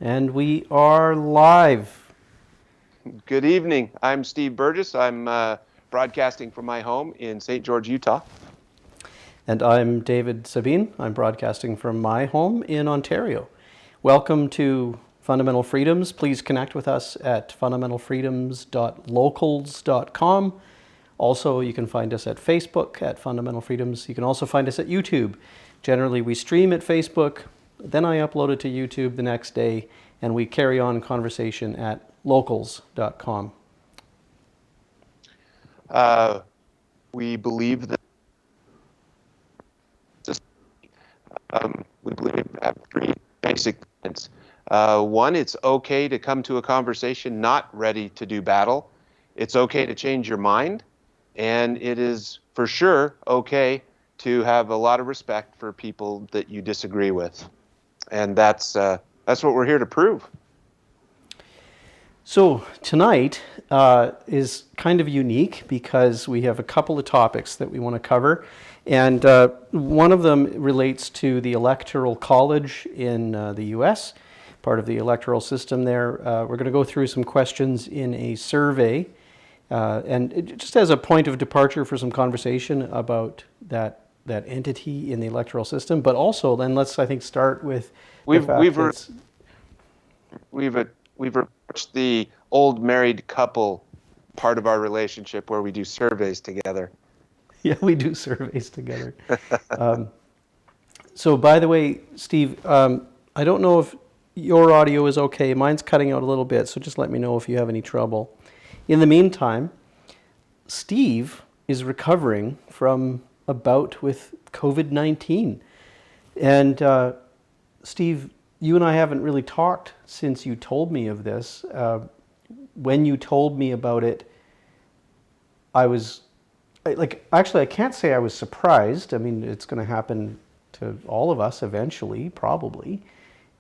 And we are live. Good evening. I'm Steve Burgess. I'm broadcasting from my home in St. George, Utah. And I'm David Sabine. I'm broadcasting from my home in Ontario. Welcome to Fundamental Freedoms. Please connect with us at fundamentalfreedoms.locals.com. Also, you can find us at Facebook at Fundamental Freedoms. You can also find us at YouTube. Generally, we stream at Facebook, then I upload it to YouTube the next day, and we carry on conversation at locals.com. Uh, we believe that we believe we have three basic tenets. One, it's okay to come to a conversation not ready to do battle. It's okay to change your mind, and it is for sure okay to have a lot of respect for people that you disagree with, and that's what we're here to prove. So tonight is kind of unique because we have a couple of topics that we want to cover. And one of them relates to the Electoral College in the US, part of the electoral system there. We're going to go through some questions in a survey. Just as a point of departure for some conversation about that entity in the electoral system, but also then let's, I think, start with the We've fact we've that we've we've approached the old married couple part of our relationship where we do surveys together. yeah, we do surveys together. So, by the way, Steve, I don't know if your audio is okay. Mine's cutting out a little bit, so just let me know if you have any trouble. In the meantime, Steve is recovering from a bout with COVID 19. And Steve, you and I haven't really talked since you told me of this. When you told me about it, I was actually, I can't say I was surprised. I mean, it's going to happen to all of us eventually, probably.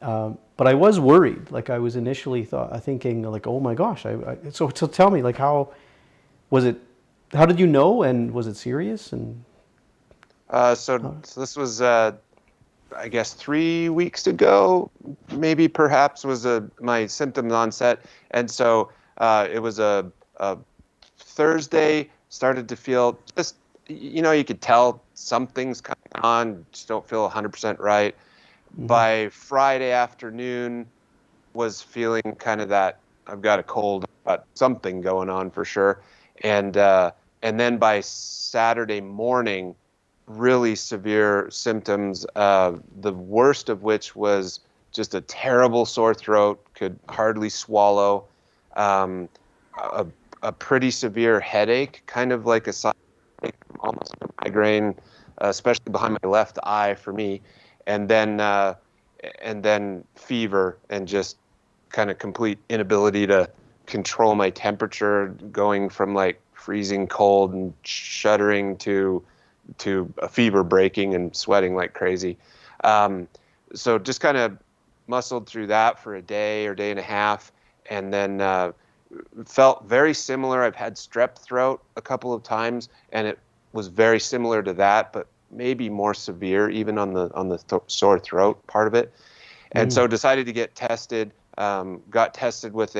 But I was worried. Like I was initially thinking, like, oh my gosh. So tell me, like, how was it? How did you know? And was it serious? And So this was, I guess, 3 weeks ago, maybe perhaps was my symptom onset, and so it was a Thursday. Started to feel just, you could tell something's coming on. Just don't feel 100% right. By Friday afternoon, was feeling kind of that I've got a cold, got something going on for sure, and then by Saturday morning, really severe symptoms. The worst of which was just a terrible sore throat, could hardly swallow, um, a, a pretty severe headache, kind of like a almost like a migraine, especially behind my left eye for me, and then uh, and then fever and just kind of complete inability to control my temperature, going from like freezing cold and shuddering to a fever breaking and sweating like crazy. Um, so just kind of muscled through that for a day or day and a half, and then felt very similar. I've had strep throat a couple of times, and it was very similar to that, but maybe more severe even on the sore throat part of it. And so decided to get tested. Got tested with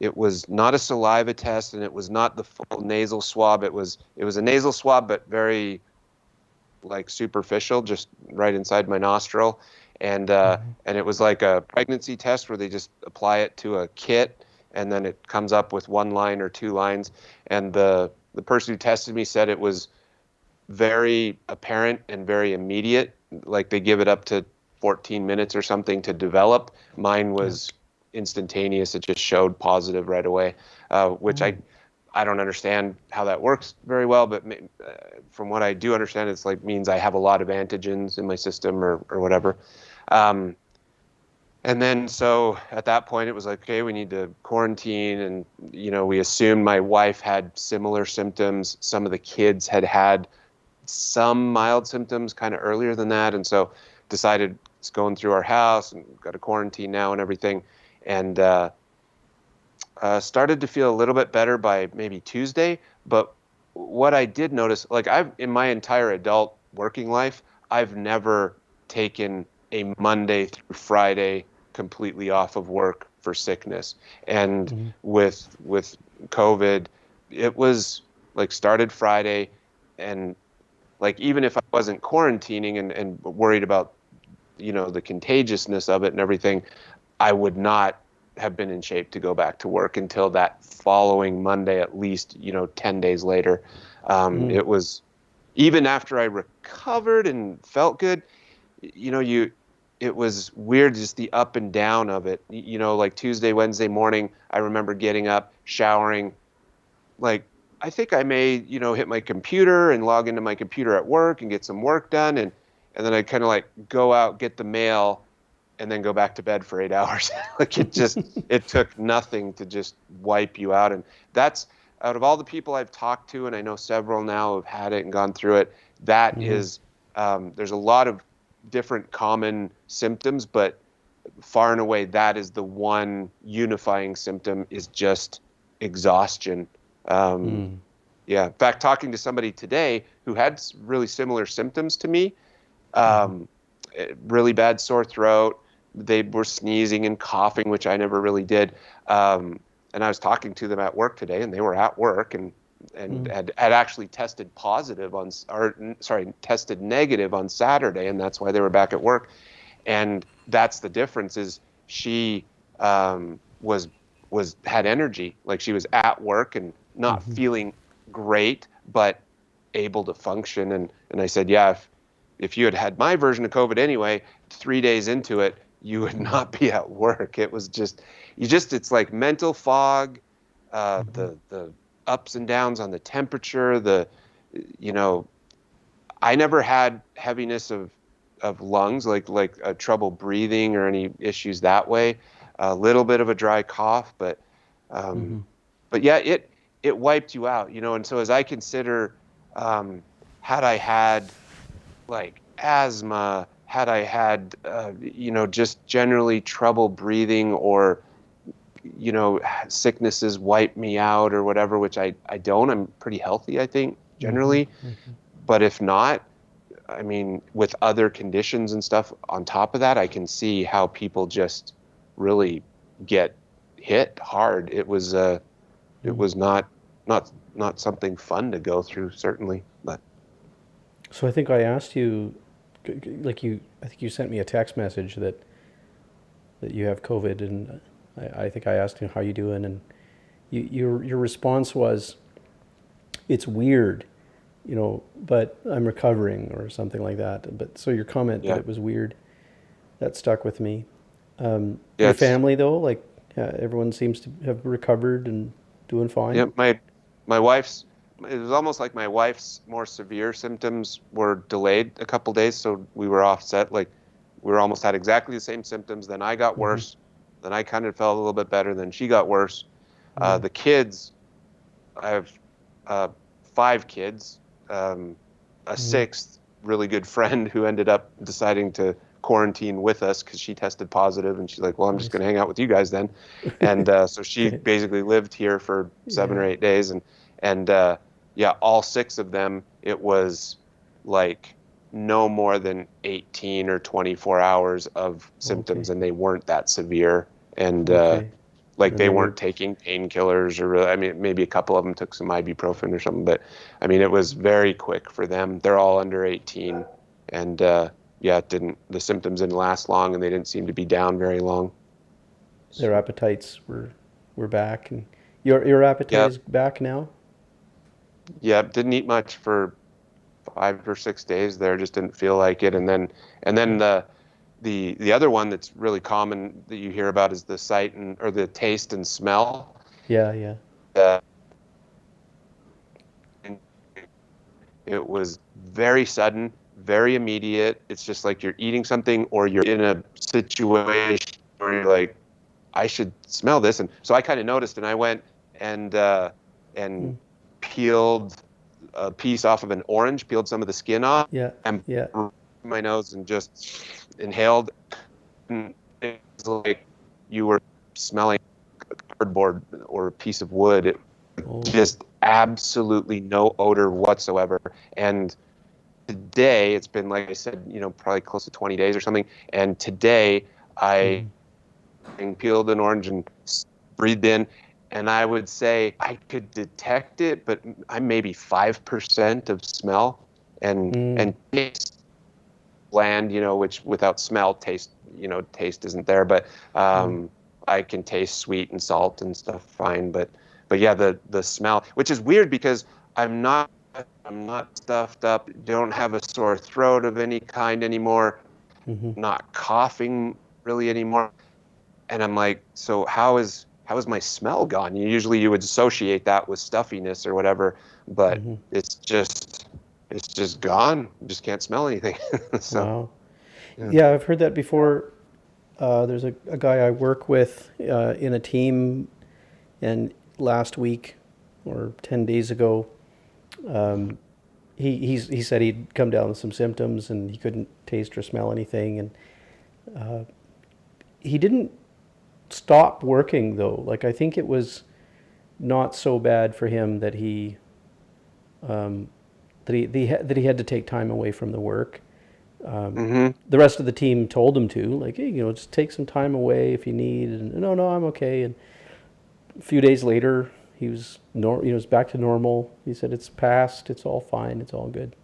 it was not a saliva test, and it was not the full nasal swab. It was a nasal swab, but very like superficial, just right inside my nostril, and it was like a pregnancy test where they just apply it to a kit, and then it comes up with one line or two lines. And the person who tested me said it was very apparent and very immediate. Like they give it up to 14 minutes or something to develop. Mine yeah. was instantaneous. It just showed positive right away, which I don't understand how that works very well, but from what I do understand, it's like means I have a lot of antigens in my system or whatever. Um, and then so at that point it was like, okay, we need to quarantine, and we assumed my wife had similar symptoms. Some of the kids had some mild symptoms kind of earlier than that, and so decided it's going through our house and got a quarantine now and everything, and started to feel a little bit better by maybe Tuesday. But what I did notice, like I've in my entire adult working life, I've never taken a Monday through Friday completely off of work for sickness. And Mm-hmm. with COVID, it was like started Friday, and like even if I wasn't quarantining and worried about, the contagiousness of it and everything, I would not have been in shape to go back to work until that following Monday, at least, 10 days later. Mm. It was, even after I recovered and felt good, it was weird, just the up and down of it. Like Tuesday, Wednesday morning, I remember getting up, showering, like I think I may, hit my computer and log into my computer at work and get some work done, and then I kind of like go out, get the mail, and then go back to bed for 8 hours. Like it took nothing to just wipe you out. And that's, out of all the people I've talked to, and I know several now have had it and gone through it, that Mm-hmm. is, there's a lot of different common symptoms, but far and away, that is the one unifying symptom, is just exhaustion. Um, Mm. yeah. In fact, talking to somebody today who had really similar symptoms to me, Mm-hmm. um, really bad sore throat. They were sneezing and coughing, which I never really did. Um, and I was talking to them at work today, and they were at work and Mm. had actually tested positive tested negative on Saturday, and that's why they were back at work. And that's the difference, is she was had energy, like she was at work and not Mm-hmm. feeling great, but able to function. And I said, yeah, if you had had my version of COVID anyway, 3 days into it, you would Mm. not be at work. It was just, it's like mental fog, Mm-hmm. the ups and downs on the temperature, you know, I never had heaviness of lungs, like trouble breathing or any issues that way. A little bit of a dry cough, um, Mm-hmm. but yeah, it wiped you out, And so as I consider, um, had I had like asthma, had I had, just generally trouble breathing, or sicknesses wipe me out or whatever, which I don't. I'm pretty healthy, I think, Mm-hmm. generally. Mm-hmm. But if not, I mean, with other conditions and stuff on top of that, I can see how people just really get hit hard. It Mm. was not something fun to go through, certainly. But So I think I asked you, I think you sent me a text message that you have COVID, and I think I asked you how you doing, and your response was, it's weird, but I'm recovering or something like that. But so your comment that yeah, it was weird, that stuck with me. yeah, Your family though, like everyone seems to have recovered and doing fine. yeah. My wife's, it was almost like my wife's more severe symptoms were delayed a couple days, so we were offset. Like we were almost had exactly the same symptoms. Then I got Mm-hmm. worse. Then I kind of felt a little bit better. Then she got worse. Mm. The kids, I have uh, five kids, a Mm. sixth really good friend who ended up deciding to quarantine with us because she tested positive, and she's like, "Well, I'm just going Nice. to hang out with you guys then." And so she Okay. basically lived here for 7 or 8 days, and yeah, all six of them, it was like no more than 18 or 24 hours of symptoms, Okay. and they weren't that severe. And Okay. like And they they weren't were. taking painkillers, or really, I mean, maybe a couple of them took some ibuprofen or something, but I mean, it was very quick for them. They're all under 18, and yeah, the symptoms didn't last long, and they didn't seem to be down very long. Their So appetites were back, and your appetite yeah, is back now. yeah, didn't eat much for 5 or 6 days there, just didn't feel like it. And then Yeah. the other one that's really common that you hear about is the sight and or the taste and smell. Yeah. Yeah. Uh, It was very sudden, very immediate. It's just like you're eating something, or you're in a situation where you're like, I should smell this. And so I kind of noticed, and I went and and Mm. peeled a piece off of an orange, peeled some of the skin off, Yeah. and Yeah. my nose and just inhaled. And it was like you were smelling cardboard or a piece of wood. It Oh. just absolutely no odor whatsoever. And today, it's been, like I said, probably close to 20 days or something. And today I Mm-hmm. and peeled an orange and breathed in. And I would say I could detect it, but I'm maybe 5% of smell and taste bland, which without smell, taste isn't there. But I can taste sweet and salt and stuff fine. But yeah, the smell, which is weird because I'm not I'm not stuffed up, don't have a sore throat of any kind anymore, Mm-hmm. not coughing really anymore. And I'm like, so how is my smell gone? Usually you would associate that with stuffiness or whatever, but Mm-hmm. it's just gone. Just can't smell anything. So Wow. yeah. Yeah, I've heard that before. There's a guy I work with in a team, and last week or 10 days ago, he said he'd come down with some symptoms and he couldn't taste or smell anything. And he didn't stop working though. Like, I think it was not so bad for him that he had to take time away from the work. Mm-hmm. The rest of the team told him to, like, hey, just take some time away if you need. And no, no, I'm okay. And a few days later, he was back to normal. He said it's passed. It's all fine. It's all good.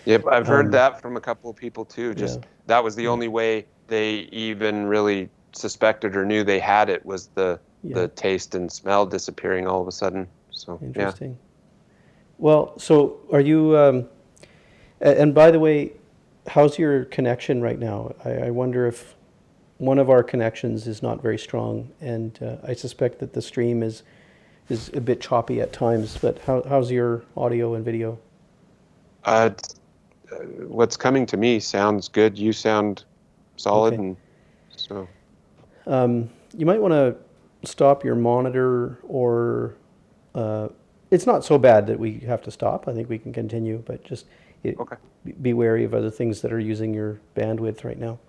Yep, I've heard Um, that from a couple of people too. yeah, Just that was the yeah, only way they even really suspected or knew they had it was the yeah. the taste and smell disappearing all of a sudden. So yeah. Interesting. Well, so are you? And by the way, how's your connection right now? I wonder if one of our connections is not very strong, and I suspect that the stream is a bit choppy at times. But how's your audio and video? Uh, what's coming to me sounds good. You sound solid, Okay. and so You might want to stop your monitor, or it's not so bad that we have to stop. I think we can continue, but just it, okay. be wary of other things that are using your bandwidth right now.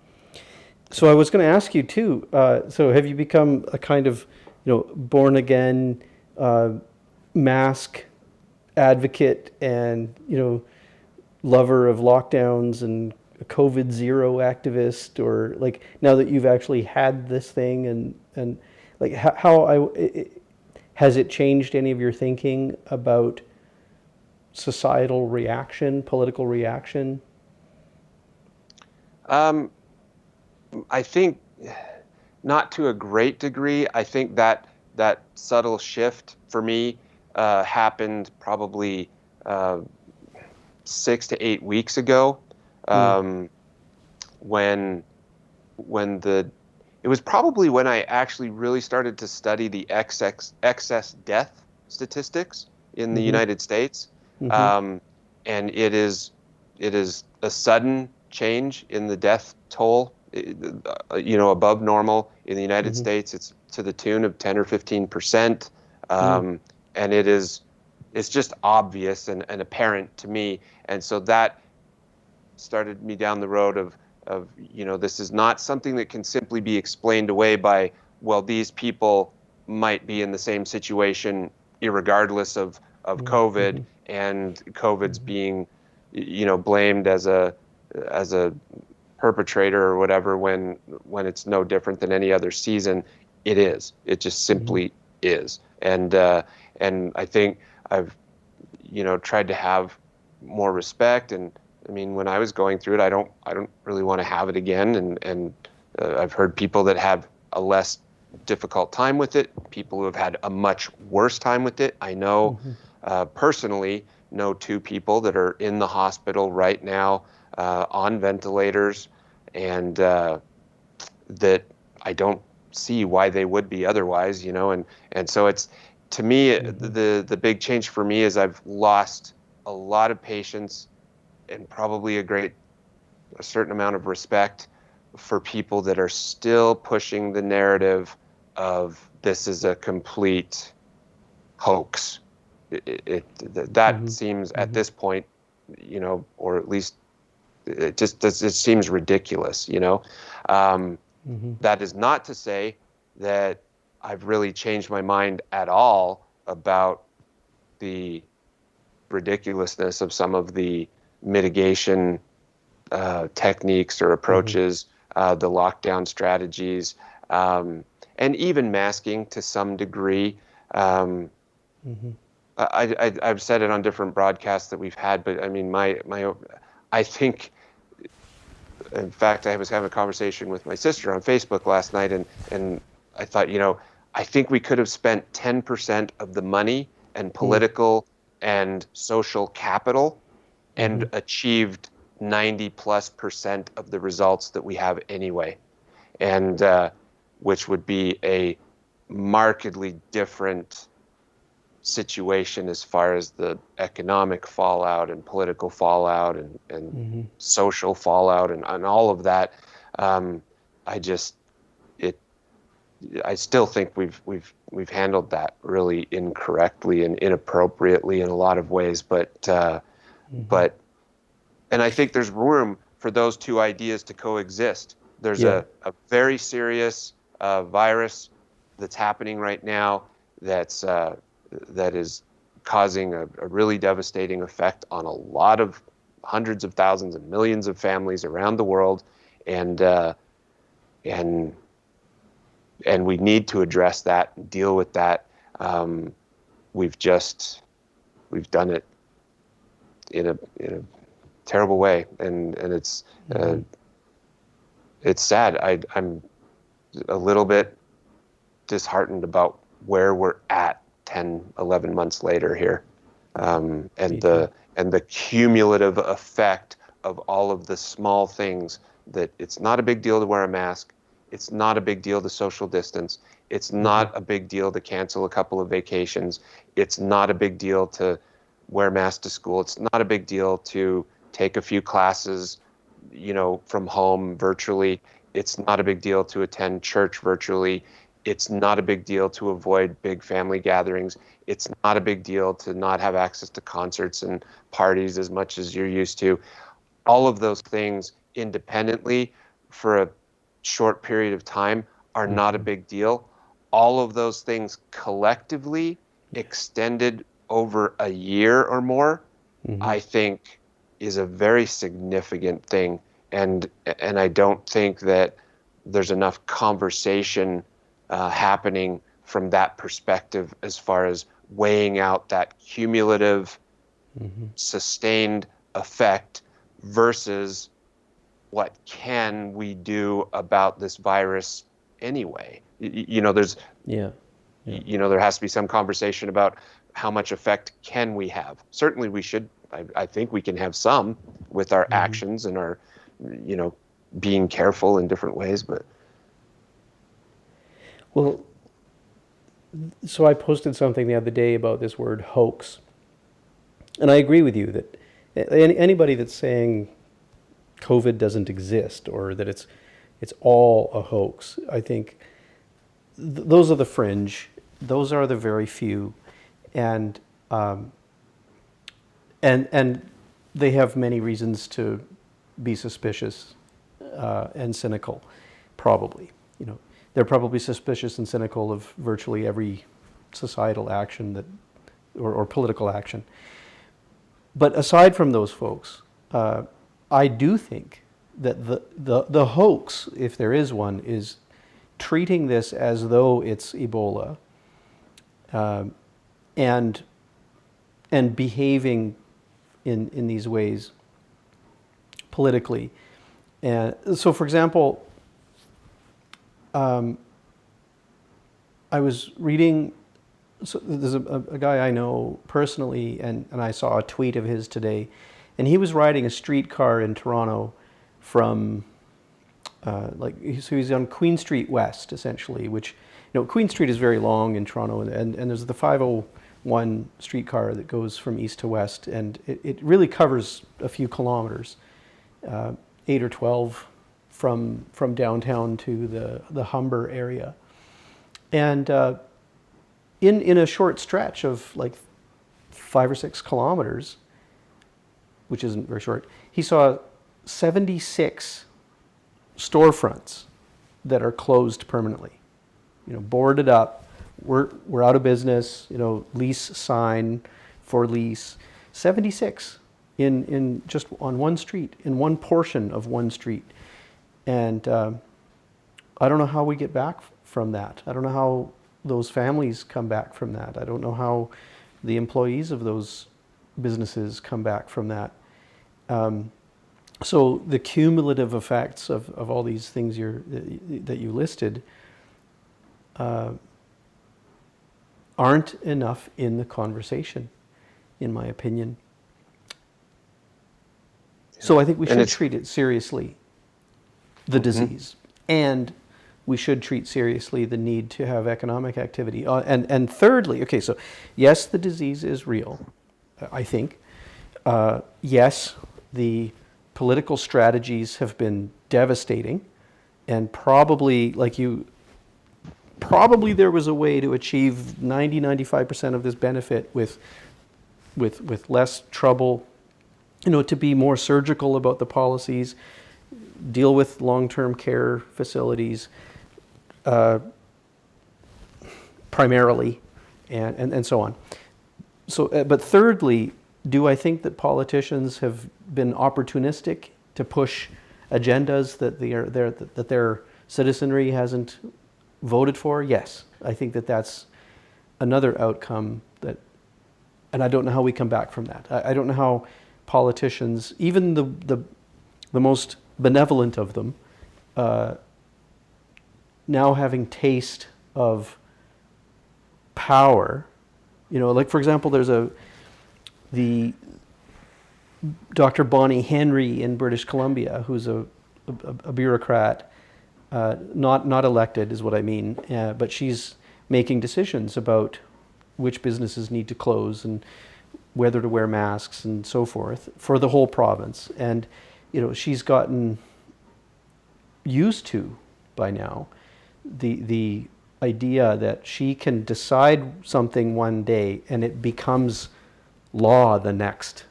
So I was going to ask you too. So have you become a kind of, born again uh, mask advocate and lover of lockdowns and a COVID zero activist, or like now that you've actually had this thing and like has it changed any of your thinking about societal reaction, political reaction? Um, I think not to a great degree. I think that subtle shift for me happened probably uh, 6 to 8 weeks ago, Mm, um, when when the it was probably when I actually really started to study the excess death statistics in the mm-hmm, United States. mm-hmm, Um, and it is a sudden change in the death toll, above normal in the United mm-hmm, States. It's to the tune of 10 or 15%. mm, And it's just obvious and apparent to me. And so that started me down the road of this is not something that can simply be explained away by, well, these people might be in the same situation irregardless of COVID, mm-hmm, and COVID's being blamed as a perpetrator or whatever, when it's no different than any other season. It just mm-hmm, simply is. And I think I've tried to have more respect. And I mean, when I was going through it, I don't really want to have it again. And I've heard people that have a less difficult time with it, people who have had a much worse time with it. I know personally know two people that are in the hospital right now, on ventilators, and that I don't see why they would be otherwise. And so it's, to me, mm-hmm, the big change for me is I've lost a lot of patience and probably a certain amount of respect for people that are still pushing the narrative of this is a complete hoax. That mm-hmm, seems at mm-hmm, this point, or at least it seems ridiculous. Um, mm-hmm, that is not to say that I've really changed my mind at all about the ridiculousness of some of the mitigation techniques or mm-hmm, approaches, the lockdown strategies. and even masking to some degree. Um, I've said it on different broadcasts that we've had, but I mean, I think, in fact, I was having a conversation with my sister on Facebook last night, and I thought, I think we could have spent 10% of the money and Mm. political and social capital and achieved 90+% of the results that we have anyway, and which would be a markedly different situation as far as the economic fallout and political fallout and social fallout and all of that. Um, I just it I still think we've handled that really incorrectly and inappropriately in a lot of ways, but and I think there's room for those two ideas to coexist. There's Yeah. a very serious virus that's happening right now that is causing a really devastating effect on a lot of hundreds of thousands and millions of families around the world, and and and we need to address that and deal with that. Um, we've just we've done it in a terrible way, and it's sad. I'm a little bit disheartened about where we're at 10, 11 months later here, Me too. and the cumulative effect of all of the small things. That it's not a big deal to wear a mask. It's not a big deal to social distance. It's not a big deal to cancel a couple of vacations. It's not a big deal to wear masks to school. It's not a big deal to take a few classes, from home virtually. It's not a big deal to attend church virtually. It's not a big deal to avoid big family gatherings. It's not a big deal to not have access to concerts and parties as much as you're used to. All of those things independently for a short period of time are not a big deal. All of those things collectively, extended over a year or more, I think is a very significant thing. And I don't think that there's enough conversation happening from that perspective as far as weighing out that cumulative, sustained effect versus what can we do about this virus anyway. There's Yeah. Yeah. there has to be some conversation about how much effect can we have. Certainly we should. I think we can have some with our actions and our you know being careful in different ways, but Well, so I posted something the other day about this word hoax. And I agree with you that anybody that's saying COVID doesn't exist or that it's all a hoax, I think those are the fringe. Those are the very few, and and they have many reasons to be suspicious and cynical. Probably, they're probably suspicious and cynical of virtually every societal action that or political action. But aside from those folks, I do think that the hoax, if there is one, is treating this as though it's Ebola, and and behaving in these ways politically. And so, for example, I was reading. So there's a guy I know personally, and I saw a tweet of his today, and he was riding a streetcar in Toronto from so he's on Queen Street West, essentially, which, Queen Street is very long in Toronto, and there's the 501 streetcar that goes from east to west, and it really covers a few kilometers, 8 or 12 from downtown to the Humber area. And in a short stretch of like 5 or 6 kilometers, which isn't very short, he saw 76 storefronts that are closed permanently, boarded up. We're out of business. Lease sign for lease. 76 in just on one street, in one portion of one street, and I don't know how we get back from that. I don't know how those families come back from that. I don't know how the employees of those businesses come back from that. So the cumulative effects of all these things that you listed aren't enough in the conversation, in my opinion. So I think we And should it's treat it seriously, the disease, and we should treat seriously the need to have economic activity. And thirdly, okay, so yes, the disease is real, I think. Yes, the political strategies have been devastating, and probably, probably there was a way to achieve 95% of this benefit with less trouble, to be more surgical about the policies, deal with long-term care facilities primarily, and so on. So, but thirdly, do I think that politicians have been opportunistic to push agendas that their citizenry hasn't voted for? Yes, I think that that's another outcome and I don't know how we come back from that. I don't know how politicians, even the most benevolent of them, now having taste of power, like for example, there's the Dr. Bonnie Henry in British Columbia, who's a bureaucrat, not elected is what I mean, but she's making decisions about which businesses need to close and whether to wear masks and so forth for the whole province. And she's gotten used to by now the idea that she can decide something one day and it becomes law the next,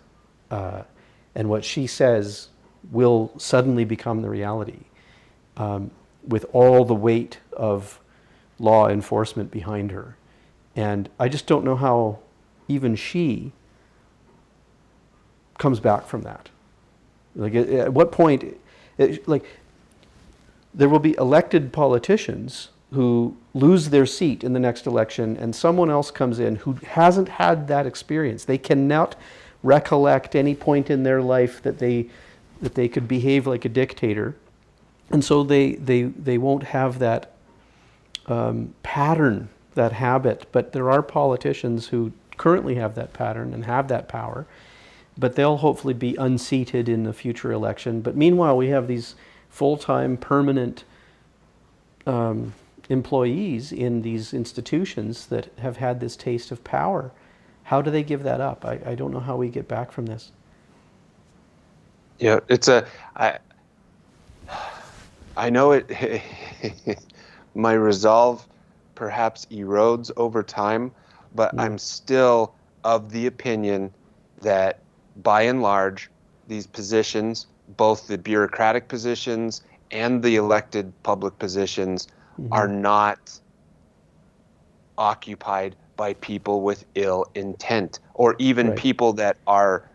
and what she says will suddenly become the reality, with all the weight of law enforcement behind her. And I just don't know how even she comes back from that. Like, at what point, like, there will be elected politicians who lose their seat in the next election, and someone else comes in who hasn't had that experience. They cannot recollect any point in their life that they could behave like a dictator, and so they won't have that pattern, that habit. But there are politicians who currently have that pattern and have that power, but they'll hopefully be unseated in the future election. But meanwhile, we have these full-time, permanent employees in these institutions that have had this taste of power. How do they give that up? I don't know how we get back from this. Yeah, I know it. My resolve perhaps erodes over time, but I'm still of the opinion that by and large, these positions, both the bureaucratic positions and the elected public positions, are not occupied by people with ill intent or even Right. people that are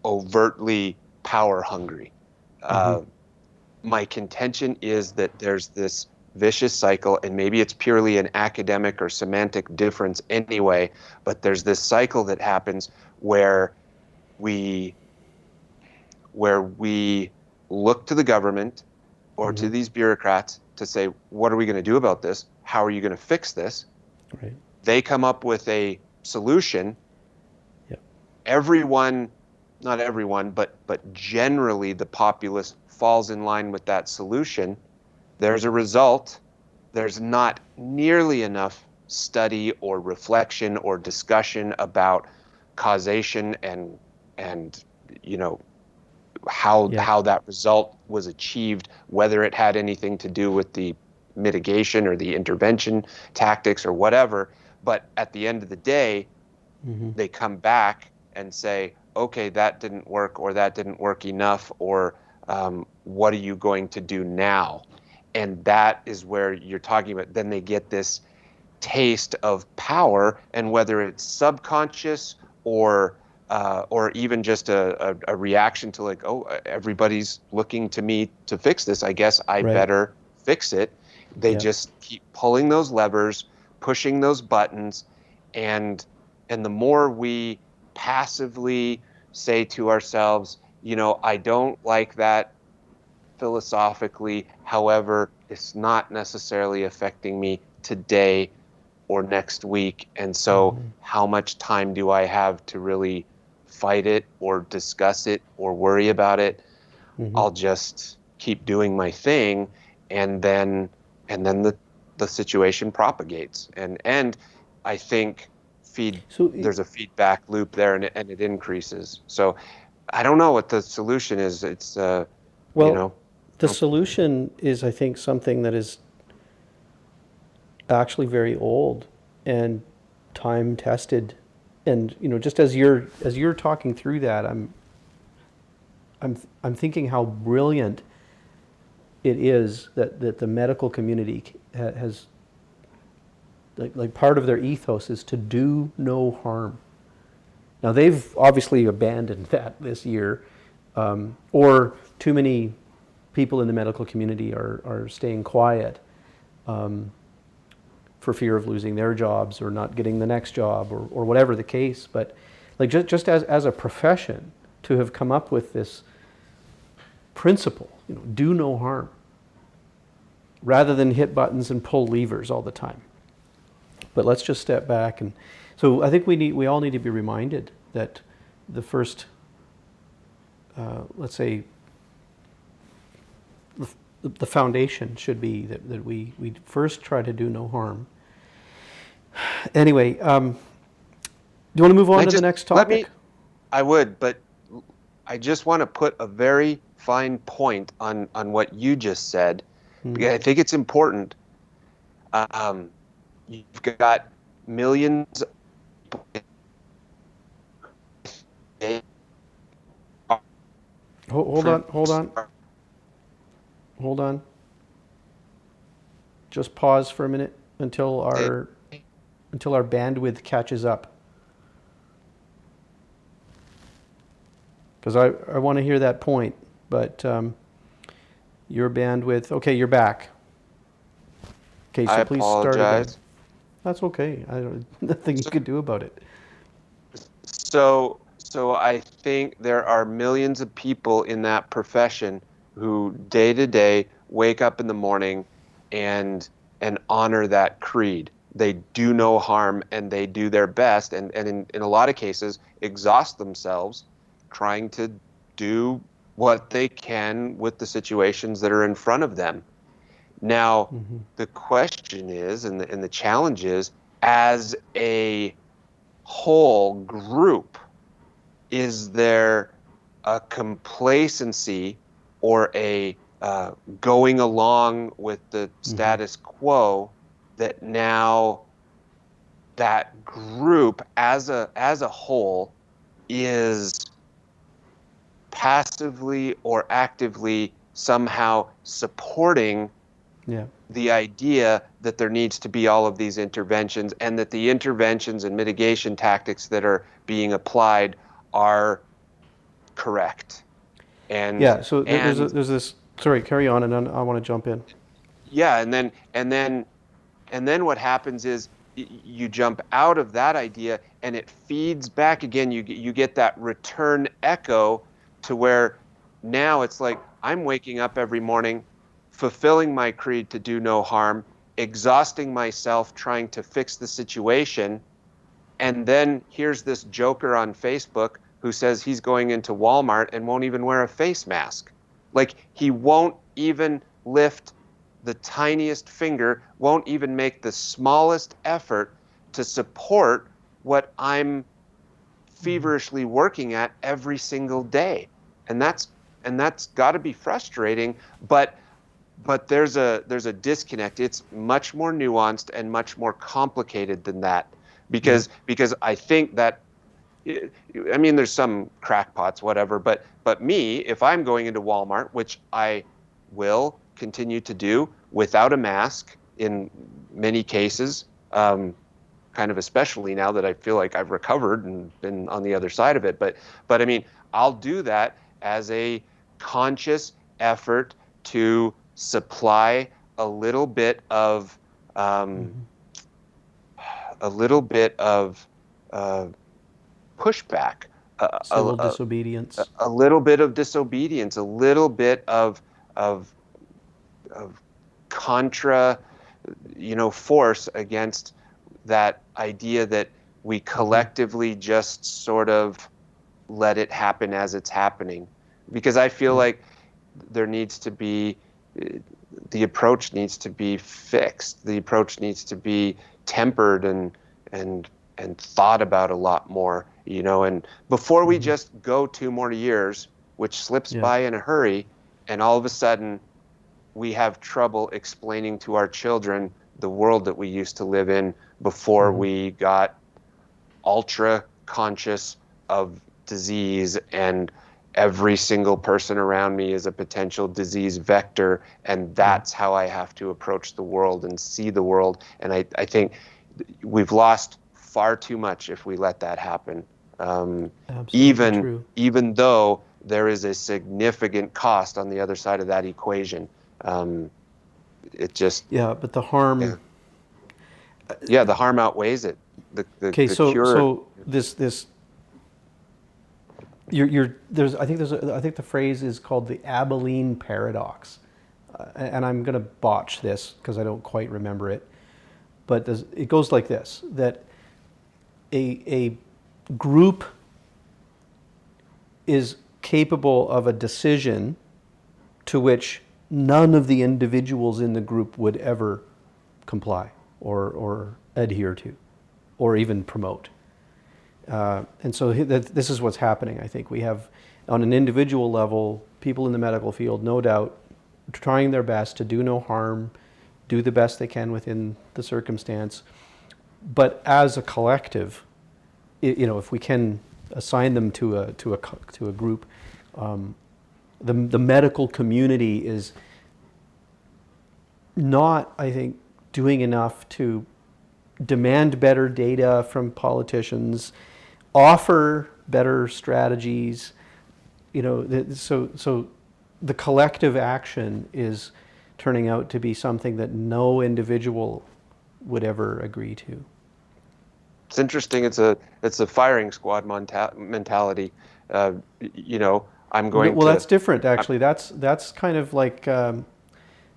overtly power hungry. My contention is that there's this vicious cycle, and maybe it's purely an academic or semantic difference anyway, but there's this cycle that happens where we we look to the government or to these bureaucrats to say, what are we going to do about this? How are you going to fix this? Right. They come up with a solution. Yeah. Everyone, not everyone, but generally the populace falls in line with that solution. There's a result. There's not nearly enough study or reflection or discussion about causation and you know Yeah. how that result was achieved, whether it had anything to do with the mitigation or the intervention tactics or whatever. But at the end of the day, they come back and say, okay, that didn't work, or that didn't work enough, or what are you going to do now? And that is where you're talking about, then they get this taste of power, and whether it's subconscious or even just a reaction to like, oh, everybody's looking to me to fix this. I guess I Right. better fix it. They Yeah. just keep pulling those levers, pushing those buttons, and and the more we passively say to ourselves, I don't like that philosophically. However, it's not necessarily affecting me today or next week. And so, Hmm. how much time do I have to really fight it or discuss it or worry about it? Hmm. I'll just keep doing my thing, and then the situation propagates, and I think feed So, there's a feedback loop there, and it increases. So I don't know what the solution is. It's you well, know, the solution is, I think, something that is actually very old and time tested. And just as you're talking through that, I'm thinking how brilliant it is that the medical community has, like part of their ethos is to do no harm. Now they've obviously abandoned that this year, or too many people in the medical community are staying quiet for fear of losing their jobs or not getting the next job, or whatever the case. But like just as a profession, to have come up with this principle, do no harm, rather than hit buttons and pull levers all the time. But let's just step back. And so I think we all need to be reminded that the first, let's say, the foundation should be that we first try to do no harm. Anyway, do you want to move and on I to the just next let me. topic? I would, but I just want to put a very fine point on what you just said, Hmm. because I think it's important. Um, you've got millions of people they are Hold from on, hold on, hold on. Just pause for a minute until our bandwidth catches up, because I want to hear that point. But your bandwidth. Okay, you're back. Okay, I so please start again. apologize. That's okay. I don't nothing you So, could do about it. so I think there are millions of people in that profession who day to day wake up in the morning and and honor that creed. They do no harm, and they do their best, and in a lot of cases exhaust themselves trying to do what they can with the situations that are in front of them. Now, Hmm. the question is, and the challenge is, as a whole group, is there a complacency or a going along with the Hmm. status quo that now that group as a whole is passively or actively somehow supporting Yeah. the idea that there needs to be all of these interventions, and that the interventions and mitigation tactics that are being applied are correct. And Yeah. So and there's this. Sorry, carry on, and then I want to jump in. yeah, and then what happens is you jump out of that idea, and it feeds back again. You get that return echo to where now it's like I'm waking up every morning, fulfilling my creed to do no harm, exhausting myself trying to fix the situation, and then here's this joker on Facebook who says he's going into Walmart and won't even wear a face mask. Like, he won't even lift the tiniest finger, won't even make the smallest effort to support what I'm feverishly working at every single day. And that's got to be frustrating, but there's a disconnect. It's much more nuanced and much more complicated than that, Yeah. because I think that, I mean, there's some crackpots, whatever, but me, if I'm going into Walmart, which I will continue to do without a mask in many cases, kind of especially now that I feel like I've recovered and been on the other side of it. But I mean, I'll do that as a conscious effort to supply a little bit of a little bit of uh, pushback, a, Civil a, disobedience. a little bit of disobedience, a little bit of of contra, force against that idea that we collectively just sort of let it happen as it's happening. Because I feel Yeah. like there needs to be the approach needs to be fixed. The approach needs to be tempered and and thought about a lot more, and before we just go 2 more years, which slips Yeah. by in a hurry, and all of a sudden we have trouble explaining to our children the world that we used to live in before we got ultra conscious of disease, and every single person around me is a potential disease vector, and Yeah. that's how I have to approach the world and see the world. And I think we've lost far too much if we let that happen. um, Absolutely even true. even though there is a significant cost on the other side of that equation. um, it just Yeah, but the yeah, harm. yeah, the harm outweighs it. Okay, The so cure. this you're there's I think the phrase is called the Abilene paradox, and I'm going to botch this because I don't quite remember it, but it goes like this: that a group is capable of a decision to which none of the individuals in the group would ever comply or adhere to or even promote. And so this is what's happening. I think we have, on an individual level, people in the medical field, no doubt, trying their best to do no harm, do the best they can within the circumstance. But as a collective, if we can assign them to a group, the medical community is not, I think, doing enough to demand better data from politicians, offer better strategies. So the collective action is turning out to be something that no individual would ever agree to. It's interesting. It's a firing squad mentality. Uh, you know, I'm No, going well, to. that's different, I'm, actually. That's kind of like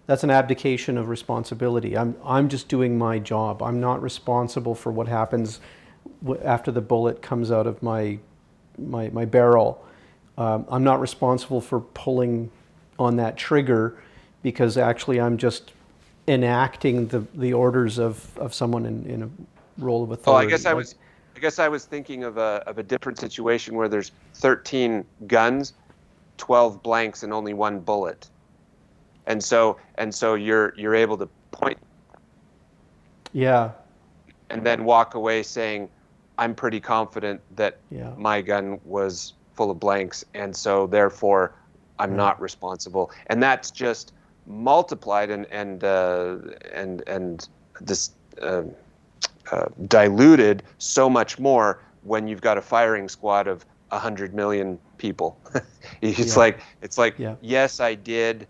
that's an abdication of responsibility. I'm just doing my job. I'm not responsible for what happens after the bullet comes out of my barrel. I'm not responsible for pulling on that trigger because actually I'm just enacting the orders of someone in a role of oh, authority. Like, I guess I was thinking of a different situation where there's 13 guns, 12 blanks, and only one bullet, and so you're able to point yeah, and then walk away saying, I'm pretty confident that yeah, my gun was full of blanks, and so therefore I'm right, not responsible. And that's just multiplied and this diluted so much more when you've got a firing squad of 100 million people. yeah, it's like yeah, yes, I did,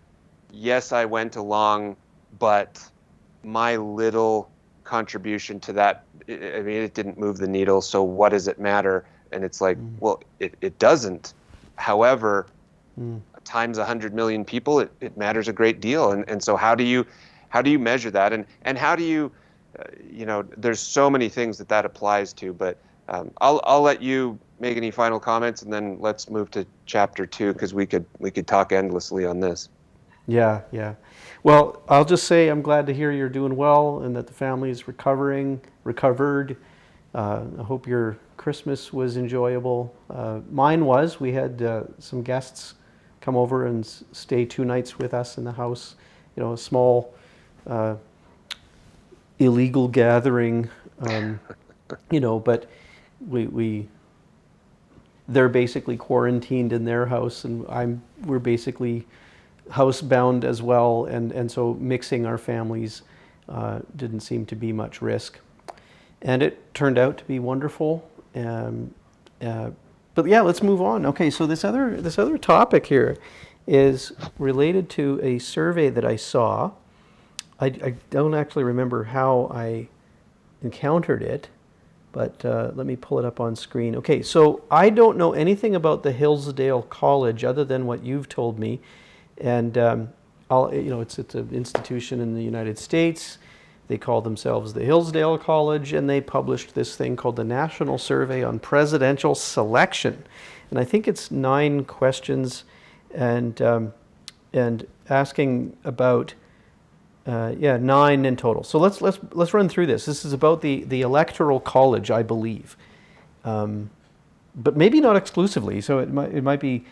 yes, I went along, but my little contribution to that, I mean, it didn't move the needle, so what does it matter? And it's like, well, it doesn't. However, times 100 million people, it matters a great deal. And so how do you measure that? And how do you, there's so many things that applies to, but I'll let you make any final comments, and then let's move to chapter 2, because we could talk endlessly on this. yeah, yeah. Well, I'll just say I'm glad to hear you're doing well and that the family is recovered. I hope your Christmas was enjoyable. Mine was. We had some guests come over and stay 2 nights with us in the house. A small uh, illegal gathering, but we they're basically quarantined in their house, and we're basically housebound as well, and so mixing our families didn't seem to be much risk, and it turned out to be wonderful. Uh, but yeah, let's move on. Okay, so this other topic here is related to a survey that I saw I don't actually remember how I encountered it, but let me pull it up on screen. Okay, so I don't know anything about the Hillsdale College other than what you've told me, and it's an institution in the United States. They call themselves the Hillsdale College, and they published this thing called the National Survey on Presidential Selection, and I think it's 9 questions, and asking about yeah, 9 in total. So let's run through this. This is about the Electoral College, I believe, but maybe not exclusively. So it might be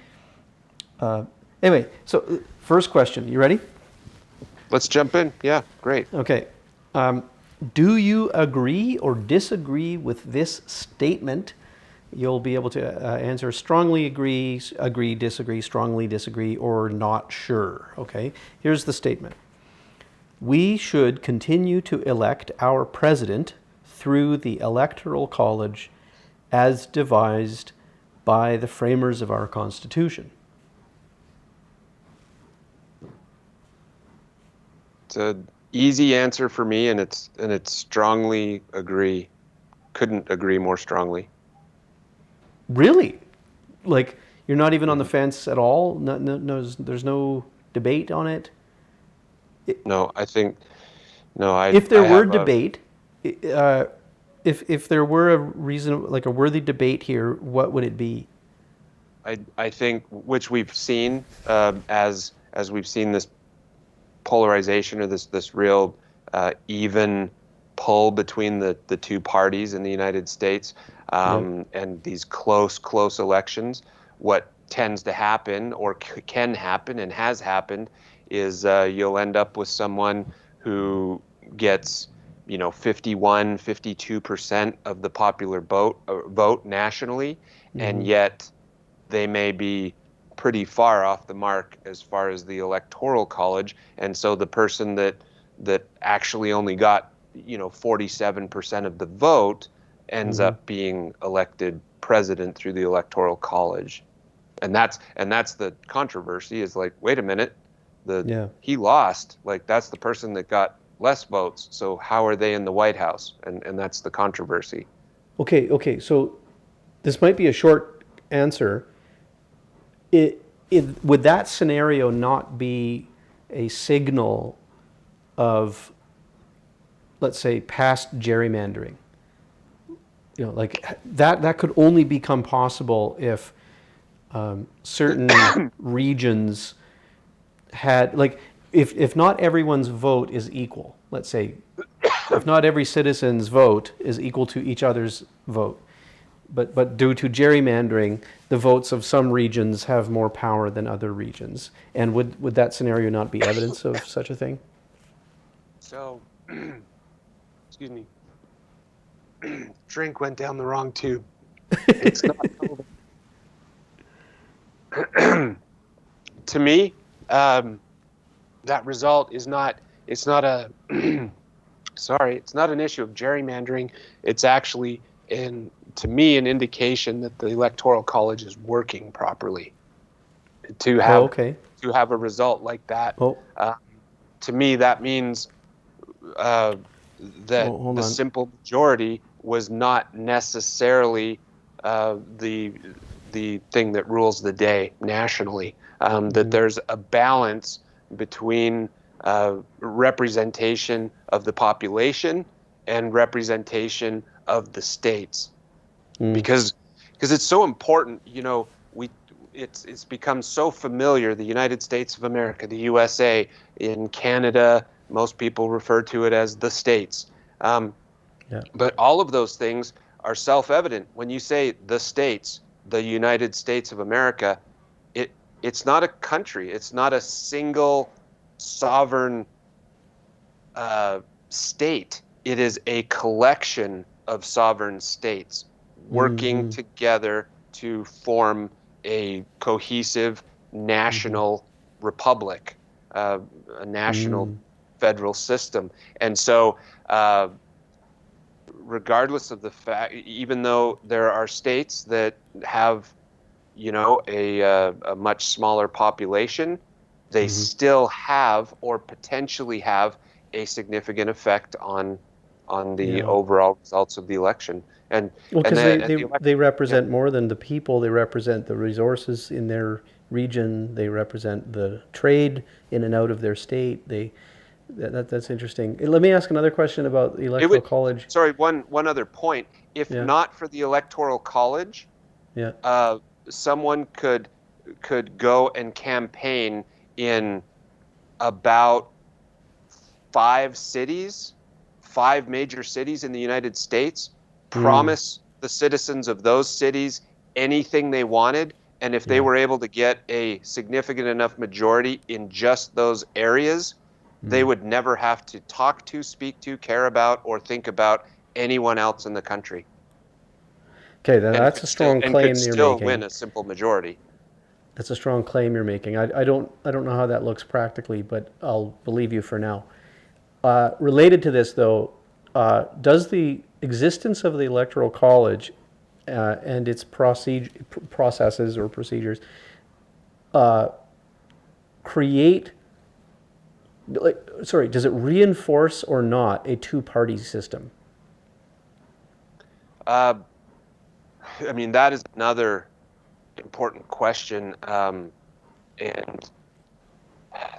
anyway. So first question, you ready? Let's jump in. Yeah, great. Okay. Um, do you agree or disagree with this statement? You'll be able to answer strongly agree, agree, disagree, strongly disagree, or not sure. Okay. Here's the statement. We should continue to elect our president through the Electoral College as devised by the framers of our Constitution. It's an easy answer for me, and it's strongly agree. Couldn't agree more strongly. Really? Like, you're not even on the Mhm. fence at all? No, no, no, there's no debate on it? No, I think no. I If there I were have a debate, uh, if there were a reason, like a worthy debate here, what would it be? I think which we've seen as we've seen this polarization or this real even pull between the two parties in the United States, Yeah. and these close elections. What tends to happen or can happen and has happened is you'll end up with someone who gets 51, 52% of the popular vote nationally, and Mm-hmm. yet they may be pretty far off the mark as far as the electoral college. And so the person that actually only got 47% of the vote ends Mm-hmm. up being elected president through the electoral college. And that's the controversy, is like, wait a minute, the Yeah. he lost, like that's the person that got less votes, so how are they in the White House? And that's the controversy. Okay. Okay. So this might be a short answer. Would that scenario not be a signal of, let's say, past gerrymandering? Like that could only become possible if certain regions had, like, if not everyone's vote is equal. Let's say if not every citizen's vote is equal to each other's vote, but due to gerrymandering, the votes of some regions have more power than other regions. And would that scenario not be evidence of such a thing? So, excuse me, drink went down the wrong tube. It's not over. To me, that result is not. It's not a. Sorry, it's not an issue of gerrymandering. It's actually, in to me, an indication that the electoral college is working properly. To Oh, have okay. to have a result like that, Oh, uh, to me, that means uh, that oh, hold the on. simple majority was not necessarily the thing that rules the day nationally. That Hmm. there's a balance between representation of the population and representation of the states, Mm. because it's so important. We it's become so familiar. The United States of America, the USA. In Canada, most people refer to it as the states. Um, Yeah. but all of those things are self-evident when you say the states, the United States of America. It's not a country. It's not a single sovereign uh, state. It is a collection of sovereign states working Mm-hmm. together to form a cohesive Mm-hmm. national republic, uh, a national Mm. federal system. And so, uh, regardless of the fact, even though there are states that have a much smaller population, they Mm-hmm. still have or potentially have a significant effect on the Yeah. overall results of the election. And Well, and because the and the they election, yeah, represent more than the people. They represent the resources in their region. They represent the trade in and out of their state. That's interesting. Let me ask another question about the it Electoral would. College. Sorry, one other point. If Yeah, not for the Electoral College, yeah. uh, someone could go and campaign in about five cities, five major cities in the United States, Mm, promise the citizens of those cities anything they wanted. And if they yeah. were able to get a significant enough majority in just those areas, they Mm. would never have to talk to, speak to, care about, or think about anyone else in the country, Okay, and that's could a still strong and could claim you're still win making. a simple majority. That's a strong claim you're making. I don't know how that looks practically, but I'll believe you for now. Related to this, though, does the existence of the Electoral College and its processes or procedures create, like, sorry, does it reinforce or not a two-party system? Uh, I mean, that is another important question. And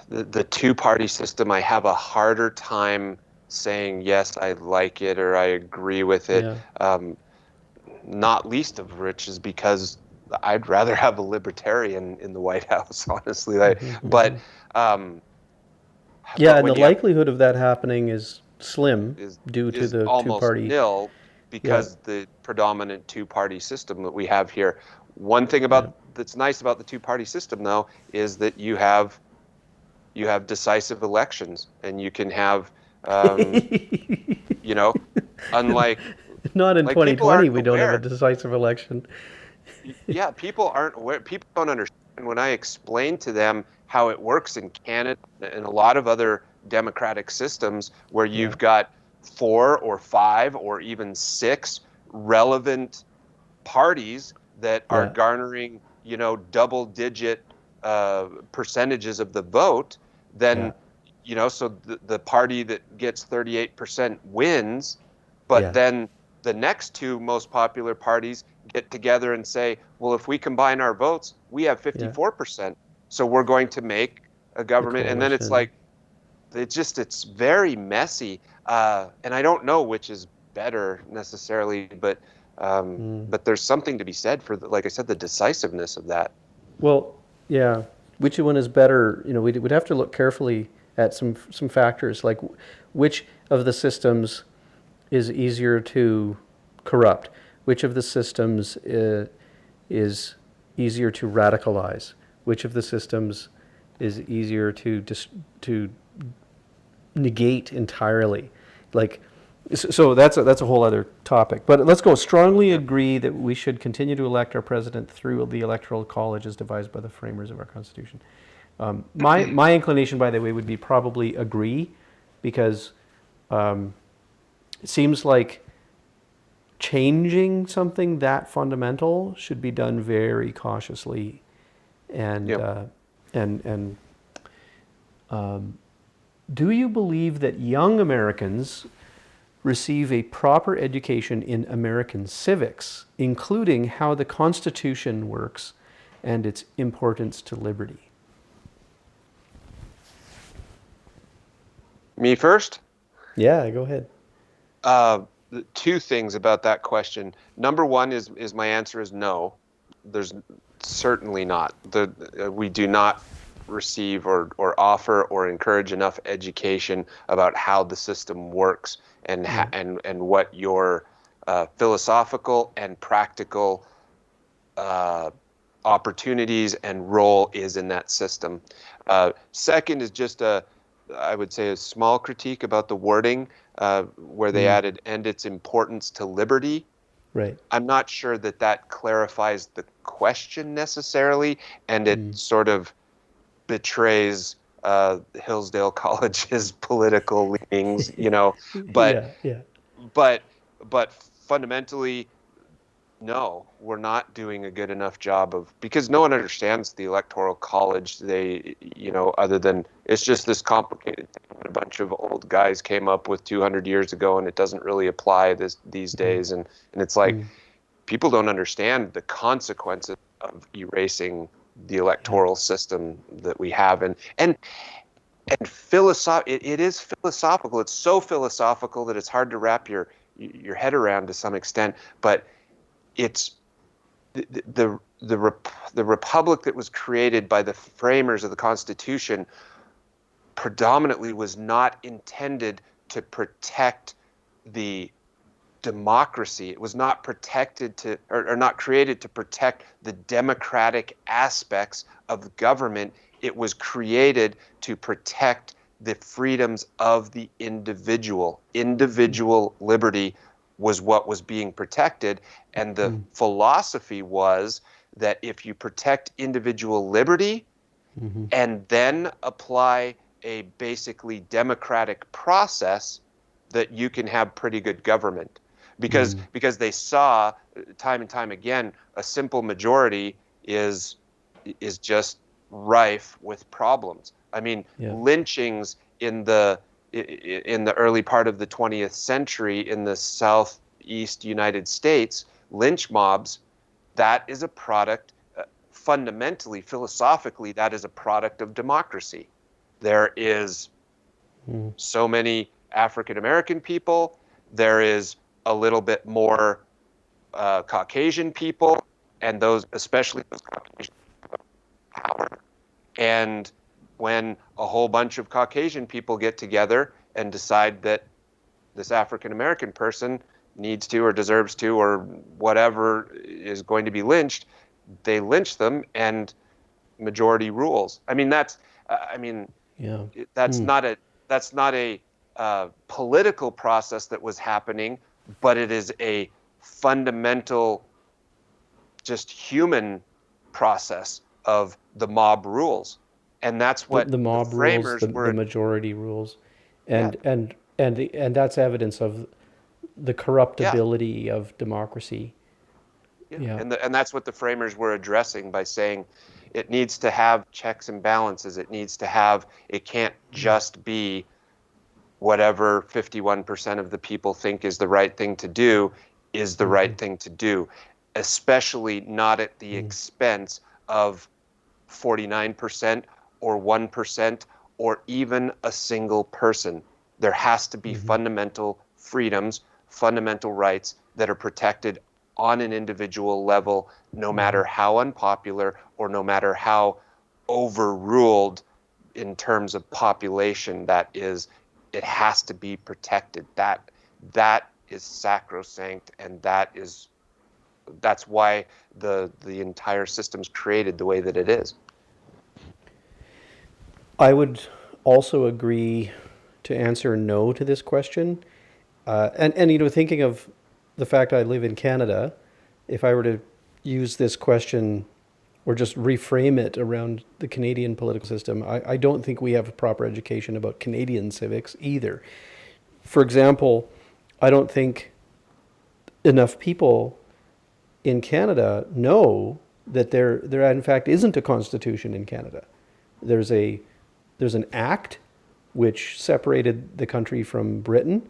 the two-party system, I have a harder time saying yes, I like it or I agree with it. Yeah. Not least of which is because I'd rather have a libertarian in the White House, honestly. Um, Yeah, but and when the you have likelihood of that happening is slim is due to is the almost two-party. nil Yeah, because the predominant two-party system that we have here. One thing yeah. about that's nice about the two-party system, though, is that you have decisive elections, and you can have, you know, unlike Not in like people aren't 2020, we don't have a aware. decisive election. Yeah, people aren't aware. People don't understand when I explain to them how it works in Canada and a lot of other democratic systems where Yeah, you've got four or five or even six relevant parties that are yeah, garnering, double digit percentages of the vote, yeah, then, so the party that gets 38% wins, but yeah, then the next two most popular parties get together and say, well, if we combine our votes, we have yeah. 54%. So we're going to make a The government. And then it's coalition. like, it's very messy. And I don't know which is better necessarily, but there's something to be said for, like I said, the decisiveness of that. Well, yeah. Which one is better? We'd have to look carefully at some factors, like which of the systems is easier to corrupt, which of the systems is easier to radicalize, which of the systems is easier to negate entirely. Like, so that's a whole other topic. But let's go. Strongly Yeah. agree that we should continue to elect our president through the Electoral College as devised by the framers of our Constitution. My inclination, by the way, would be probably agree, because it seems like changing something that fundamental should be done very cautiously, and Yep. and do you believe that young Americans receive a proper education in American civics, including how the Constitution works and its importance to liberty? Me first? Yeah, go ahead. Two things about that question. Number one is my answer is no. There's certainly not. We do not receive or offer or encourage enough education about how the system works and Yeah, and what your philosophical and practical uh, opportunities and role is in that system. Second is just I would say, a small critique about the wording where they added "and its importance to liberty." right. I'm not sure that that clarifies the question necessarily, and it sort of betrays Hillsdale College's political leanings, But Yeah, yeah. but but fundamentally, no, we're not doing a good enough job of, because no one understands the Electoral College. They, other than it's just this complicated thing bunch of old guys came up with 200 years ago, and it doesn't really apply these days. And it's like people don't understand the consequences of erasing the Yeah. electoral system that we have. It is philosophical. It's so philosophical that it's hard to wrap your head around to some extent. But it's the republic that was created by the framers of the Constitution predominantly was not intended to protect the democracy. It was not protected to, or not created to protect the democratic aspects of the government. It was created to protect the freedoms of the individual. Individual liberty was what was being protected. And the philosophy was that if you protect individual liberty and then apply a basically democratic process, that you can have pretty good government, because they saw time and time again a simple majority is just rife with problems. I mean, Yeah. lynchings in the early part of the 20th century in the southeast United States, lynch mobs, that is a product, fundamentally, philosophically, that is a product of democracy. There is so many African American people. There is a little bit more Caucasian people, and those, especially those Caucasian power. And when a whole bunch of Caucasian people get together and decide that this African American person needs to or deserves to or whatever is going to be lynched, they lynch them, and majority rules. I mean, I mean, Yeah. that's not a that's not a political process that was happening, but it is a fundamental, just human process of the mob rules, and that's what The the mob rules, framers the were. majority rules, Yeah, and that's evidence of the yeah, corruptibility of democracy. yeah, Yeah. and that's what the framers were addressing by saying it needs to have checks and balances. It can't just be whatever 51% of the people think is the right thing to do is the right thing to do, especially not at the expense of 49% or 1% or even a single person. There has to be fundamental freedoms, fundamental rights that are protected on an individual level, no matter how unpopular or no matter how overruled in terms of population that is. It has to be protected. That is sacrosanct, and that's why the entire system's created the way that it is. I would also agree to answer no to this question. And thinking of the fact I live in Canada, if I were to use this question or just reframe it around the Canadian political system, I don't think we have a proper education about Canadian civics either. For example, I don't think enough people in Canada know that there in fact isn't a constitution in Canada. There's a there's an act which separated the country from Britain.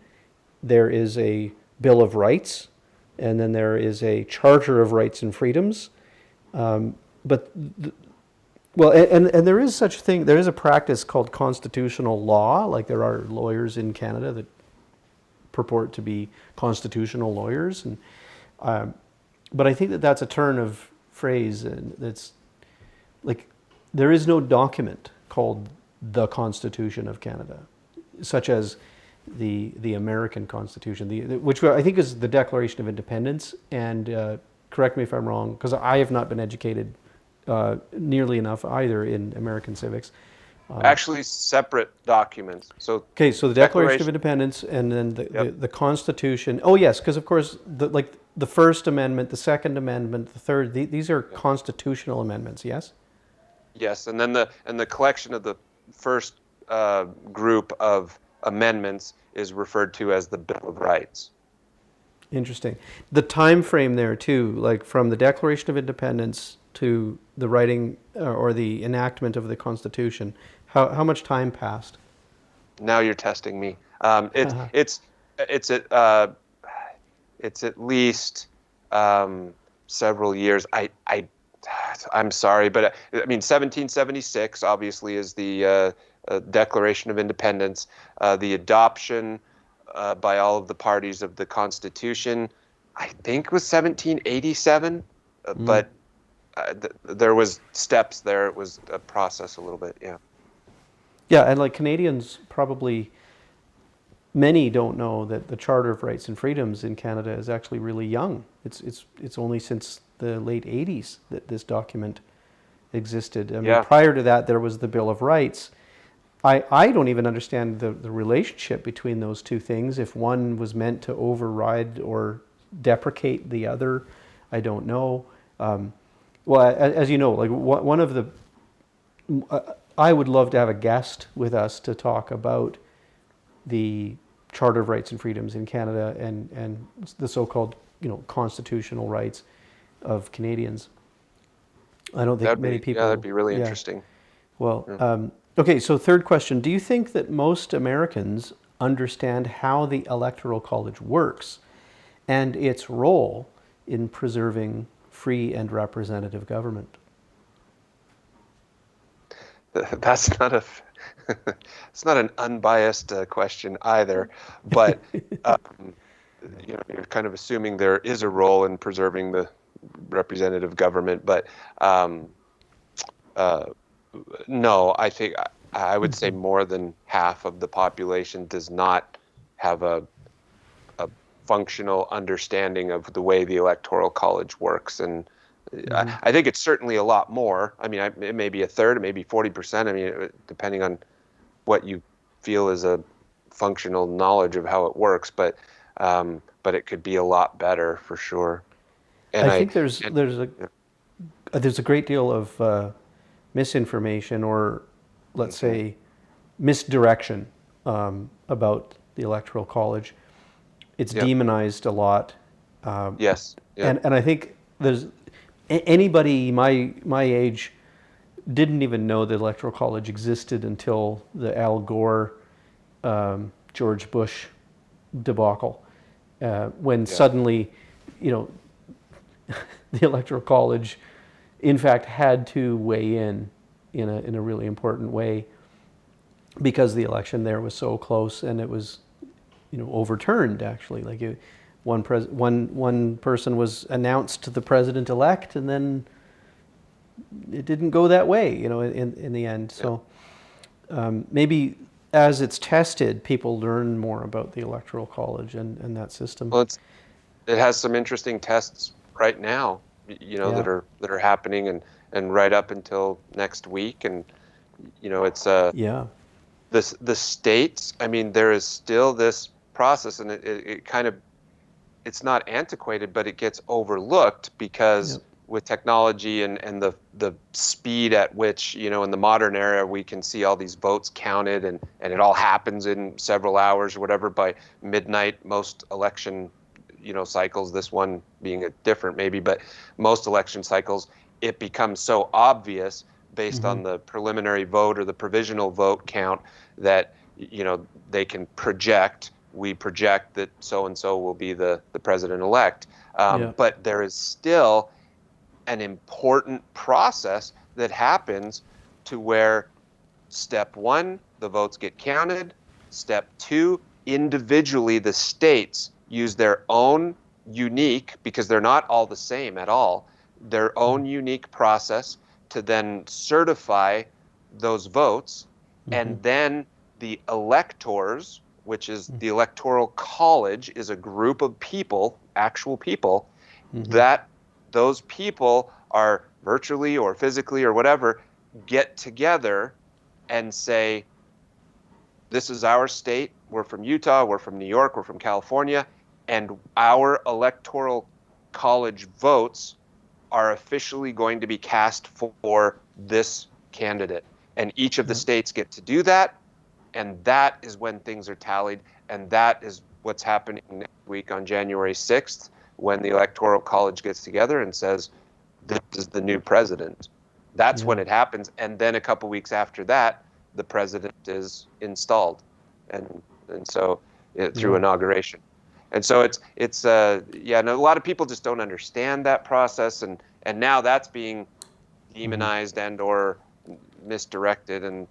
There is a Bill of Rights, and then there is a Charter of Rights and Freedoms. But well, and there is such a thing. There is a practice called constitutional law. Like there are lawyers in Canada that purport to be constitutional lawyers, and but I think that that's a turn of phrase, and that's like there is no document called the Constitution of Canada, such as the American Constitution, which I think is the Declaration of Independence. And correct me if I'm wrong, because I have not been educated nearly enough either in American civics. Actually, separate documents. So Okay, so the Declaration of Independence, and then Yep. the Constitution. Oh yes, because of course, the First Amendment, the Second Amendment, the Third. These are Yep. constitutional amendments. Yes. Yes, and then the collection of the first group of amendments is referred to as the Bill of Rights. Interesting. The time frame there too, like from the Declaration of Independence to the writing or the enactment of the Constitution, how much time passed? Now you're testing me. It's at it's at least several years. I'm sorry, but I mean 1776 obviously is the Declaration of Independence, the adoption by all of the parties of the Constitution. I think was 1787, Mm. but there was steps there. It was a process a little bit. Yeah. Yeah, and like Canadians probably many don't know that the Charter of Rights and Freedoms in Canada is actually really young. It's only since the late 80s that this document existed. I mean, Yeah. prior to that, there was the Bill of Rights. I don't even understand the relationship between those two things. If one was meant to override or deprecate the other, I don't know. Well, as you know, like one of the, I would love to have a guest with us to talk about the Charter of Rights and Freedoms in Canada and the so-called constitutional rights of Canadians. I don't think many That'd people. be really Yeah. interesting. Well, Yeah. okay. So third question: do you think that most Americans understand how the Electoral College works and its role in preserving free and representative government? That's not a it's not an unbiased question either, but um, you're kind of assuming there is a role in preserving the representative government, but um, uh, no, I think I would say more than half of the population does not have a functional understanding of the way the Electoral College works. And Mm-hmm. I think it's certainly a lot more. I mean, it may be a third, it may be 40%. I mean, depending on what you feel is a functional knowledge of how it works, but it could be a lot better for sure. And I I, think there's and there's a there's a great deal of misinformation or, let's mhm. say, misdirection about the Electoral College. It's Yep, demonized a lot, um, yes, yep, and I think there's anybody my age didn't even know the Electoral College existed until the Al Gore George Bush debacle, when yeah, suddenly, you know, the Electoral College, in fact, had to weigh in a really important way because the election there was so close and it was, overturned actually. Like one person was announced the president elect, and then it didn't go that way, in the end. yeah. So maybe as it's tested, people learn more about the Electoral College and that system. Well, it has some interesting tests right now, Yeah. that are happening and right up until next week. And it's Yeah. the states. I mean, there is still this process, and it kind of it's not antiquated, but it gets overlooked because Yep. with technology and the speed at which, in the modern era, we can see all these votes counted and it all happens in several hours or whatever by midnight, most election, cycles, this one being a different maybe, but most election cycles, it becomes so obvious based Mm-hmm. on the preliminary vote or the provisional vote count that, they can project we project that so and so will be the president elect. Yeah. But there is still an important process that happens to where step one, the votes get counted. Step two, individually, the states use their own unique, because they're not all the same at all, their own unique process to then certify those votes. Mm-hmm. And then the electors, which is the Electoral College, is a group of people, actual people, Mm-hmm. that those people are virtually or physically or whatever get together and say, this is our state. We're from Utah. We're from New York. We're from California. And our electoral college votes are officially going to be cast for this candidate. And each of the Yeah. states get to do that. And that is when things are tallied. And that is what's happening next week on January 6th, when the Electoral College gets together and says, this is the new president. That's when Yeah. it happens. And then a couple weeks after that, the president is installed. and so through Yeah. inauguration. And so yeah, and a lot of people just don't understand that process, and now that's being Hmm. demonized and or misdirected, and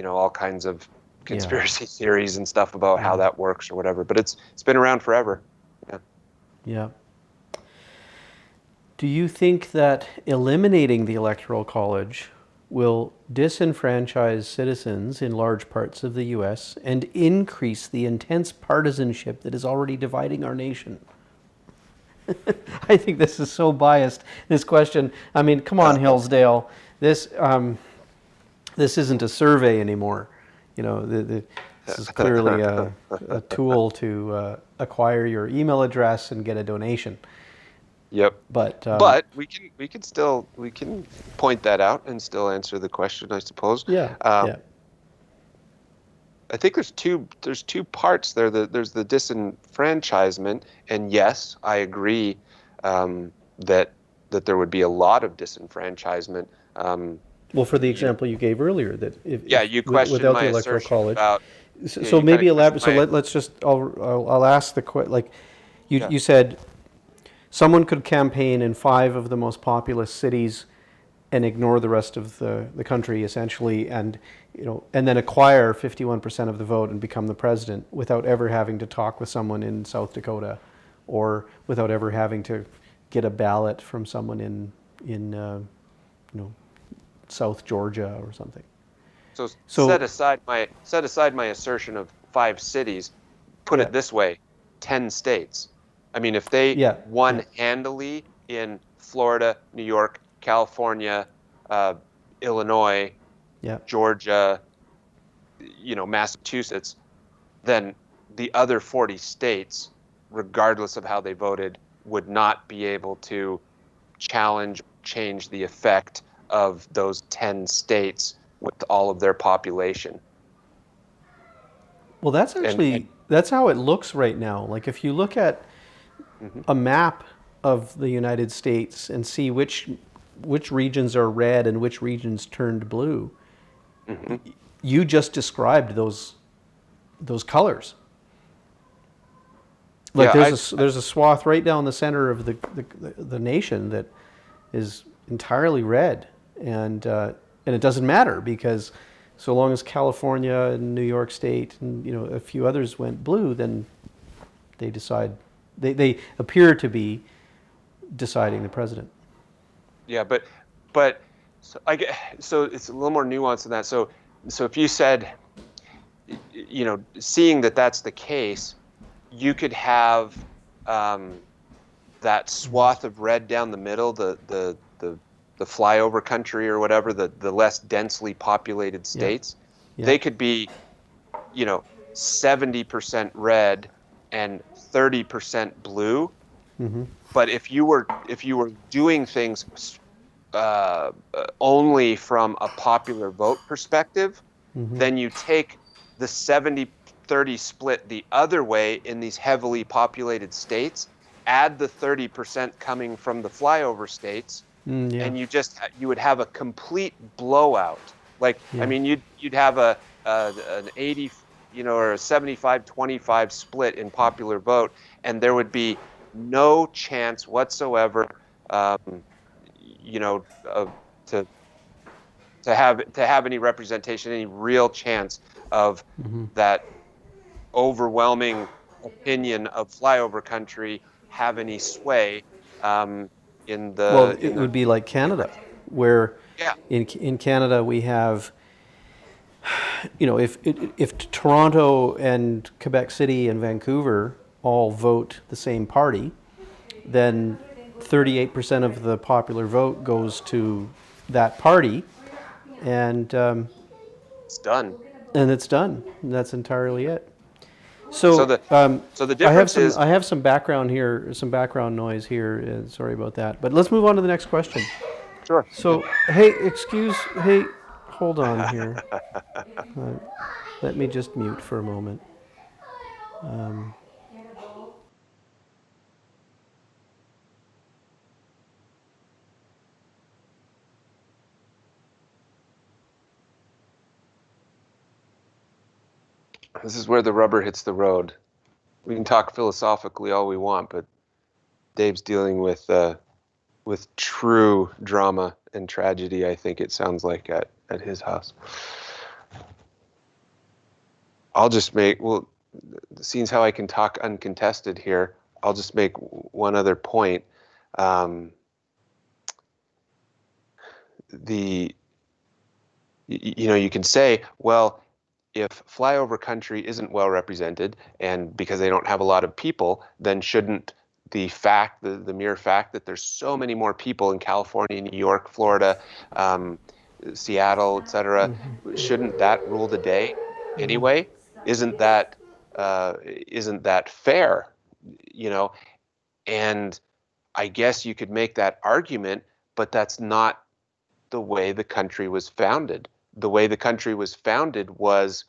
all kinds of Yeah. conspiracy theories and stuff about how Yeah. that works or whatever. But it's been around forever. Yeah. Yeah. Do you think that eliminating the Electoral College will disenfranchise citizens in large parts of the US and increase the intense partisanship that is already dividing our nation? I think this is so biased, this question. I mean, come on, Hillsdale. This isn't a survey anymore. This is clearly a tool to acquire your email address and get a donation. Yep. But But we can point that out and still answer the question, I suppose. yeah, Um, yeah. I think there's two parts there. There's the disenfranchisement, and yes, I agree that there would be a lot of disenfranchisement. Well, for the You know, example you gave earlier, that yeah, if you questioned without my the Electoral assertion College, about yeah, so you kind maybe of questioned elaborate. So my let's just I'll ask like yeah. you said someone could campaign in five of the most populous cities and ignore the rest of the country essentially, and and then acquire 51% of the vote and become the president without ever having to talk with someone in South Dakota, or without ever having to get a ballot from someone in you know South Georgia or something. So So set aside my assertion of 5 cities. Put yeah, it this way: 10 states. I mean, if they yeah, yeah, won handily in Florida, New York, California, uh, Illinois, yeah. Georgia, Massachusetts, then the other 40 states, regardless of how they voted, would not be able to challenge, change the effect of those 10 states with all of their population. Well, And that's how it looks right now. Like if you look at mhm. a map of the United States and see which regions are red and which regions turned blue, Hmm. you just described those colors. Like Yeah, there's a swath right down the center of the nation that is entirely red, and it doesn't matter because so long as California and New York State and a few others went blue, then they decide they appear to be deciding the president. yeah, but so so it's a little more nuanced than that. So if you said, seeing that that's the case, you could have um, that swath of red down the middle, the flyover country or whatever, the less densely populated Yeah, states. yeah, They could be, you know, 70% red and 30% blue. mm-hmm. But if you were doing things only from a popular vote perspective, Mm-hmm. then you take the 70-30 split the other way in these heavily populated states, add the 30% coming from the flyover states, Yeah, and you would have a complete blowout. Like, I yeah. mean, you'd have an 80, or a 75-25 split in popular vote, and there would be no chance whatsoever, um, you know, to have any representation, any real chance of Mm-hmm. that overwhelming opinion of flyover country have any sway um, in Well, the it in the would be like Canada, where yeah. in Canada we have, if Toronto and Quebec City and Vancouver all vote the same party, then 38% of the popular vote goes to that party, and It's done. and it's done. That's entirely it. So So the so the I have difference some is I have some background here, some background noise here. Sorry about that. But let's move on to the next question. sure. So hey, hey, hold on here. Uh, Let me just mute for a moment. This is where the rubber hits the road. We can talk philosophically all we want, but Dave's dealing with true drama and tragedy, I think it sounds like at his house. I'll just make, well, seeing how I can talk uncontested here, I'll just make one other point. Um, the you can say, well, if flyover country isn't well represented, and because they don't have a lot of people, then shouldn't the mere fact that there's so many more people in California, New York, Florida, um, Seattle, etc., shouldn't that rule the day anyway? Isn't that isn't that fair? You know, and I guess you could make that argument, but that's not the way the country was founded. The way the country was founded was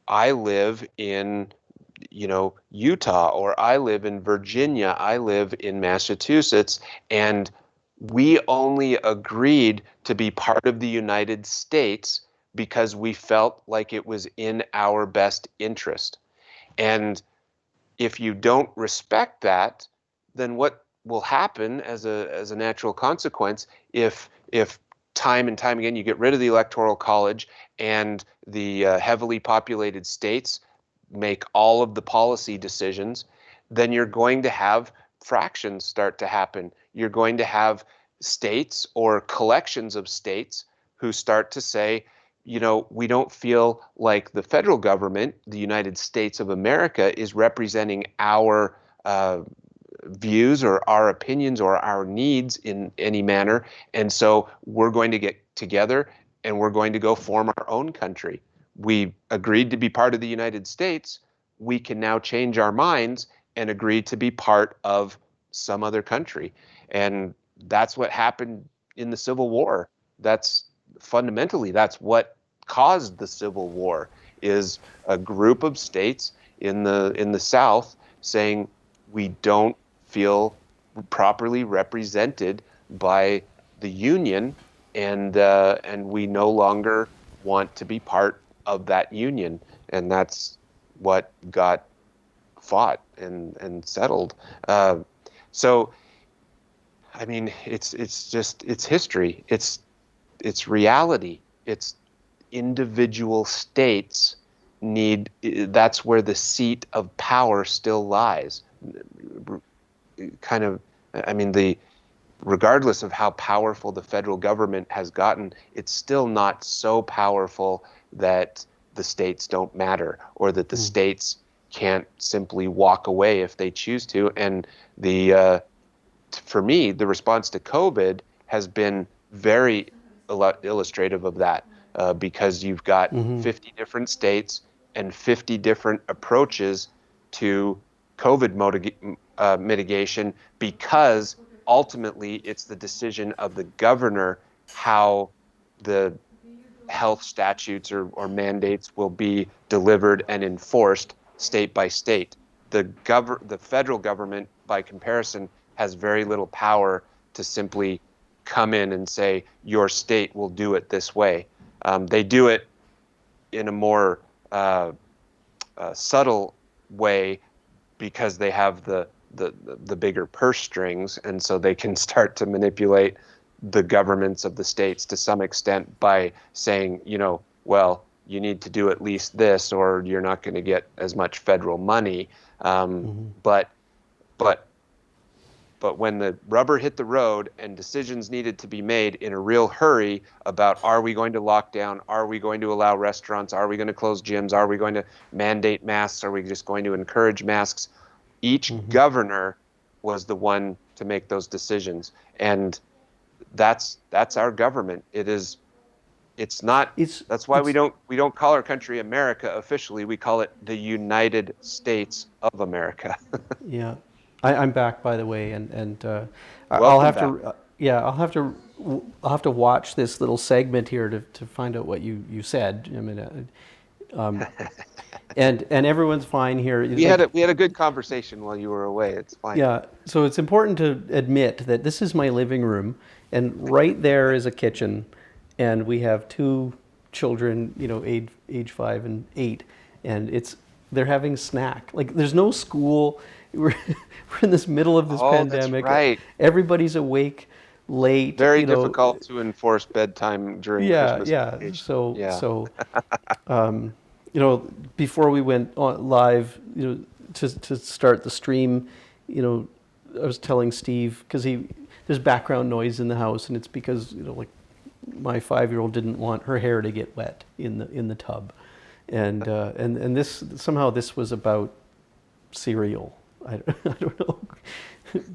I live in, Utah, or I live in Virginia, I live in Massachusetts, and we only agreed to be part of the United States because we felt like it was in our best interest. And if you don't respect that, then what will happen as a natural consequence if time and time again you get rid of the Electoral College and the heavily populated states make all of the policy decisions, then you're going to have fractions start to happen. You're going to have states or collections of states who start to say, we don't feel like the federal government, the United States of America, is representing our views or our opinions or our needs in any manner. And so we're going to get together and we're going to go form our own country. We agreed to be part of the United States. We can now change our minds and agree to be part of some other country. And that's what happened in the Civil War. That's fundamentally, that's what caused the Civil War, is a group of states in the South saying we don't feel properly represented by the Union, and we no longer want to be part of that union, and that's what got fought and settled. So, I mean, it's history. It's reality. It's individual states need. That's where the seat of power still lies. Kind of, I mean, regardless of how powerful the federal government has gotten, it's still not so powerful that the states don't matter, or that the states can't simply walk away if they choose to. And for me, the response to COVID has been very illustrative of that, because you've got 50 different states and 50 different approaches to COVID mitigation, because ultimately it's the decision of the governor how the health statutes or mandates will be delivered and enforced state by state. The federal government, by comparison, has very little power to simply come in and say your state will do it this way. They do it in a more subtle way because they have the bigger purse strings, and so they can start to manipulate the governments of the states to some extent by saying, well, you need to do at least this, or you're not going to get as much federal money. But but but when the rubber hit the road and decisions needed to be made in a real hurry about, are we going to lock down? Are we going to allow restaurants? Are we going to close gyms? Are we going to mandate masks? Are we just going to encourage masks? Each governor was the one to make those decisions. And that's our government. It's not, It's that's why we it's don't call our country America officially. We call it the United States of America. Yeah, I'm back, by the way, and I'll Welcome have back. to yeah, I'll have to watch this little segment here to find out what you said. I mean, and everyone's fine here. We had Like, a good conversation while you were away. It's fine. yeah, so it's important to admit that this is my living room, and right there is a kitchen, and we have two children, age 5 and 8, and they're having snack. Like there's no school. We're in this middle of this Oh, that's pandemic. right. Everybody's awake late. Very difficult to enforce bedtime during Yeah, Christmas yeah. vacation. So Yeah. so before we went on live, to start the stream, I was telling Steve because there's background noise in the house, and it's because like my 5-year-old didn't want her hair to get wet in the tub, and this somehow this was about cereal. I don't know,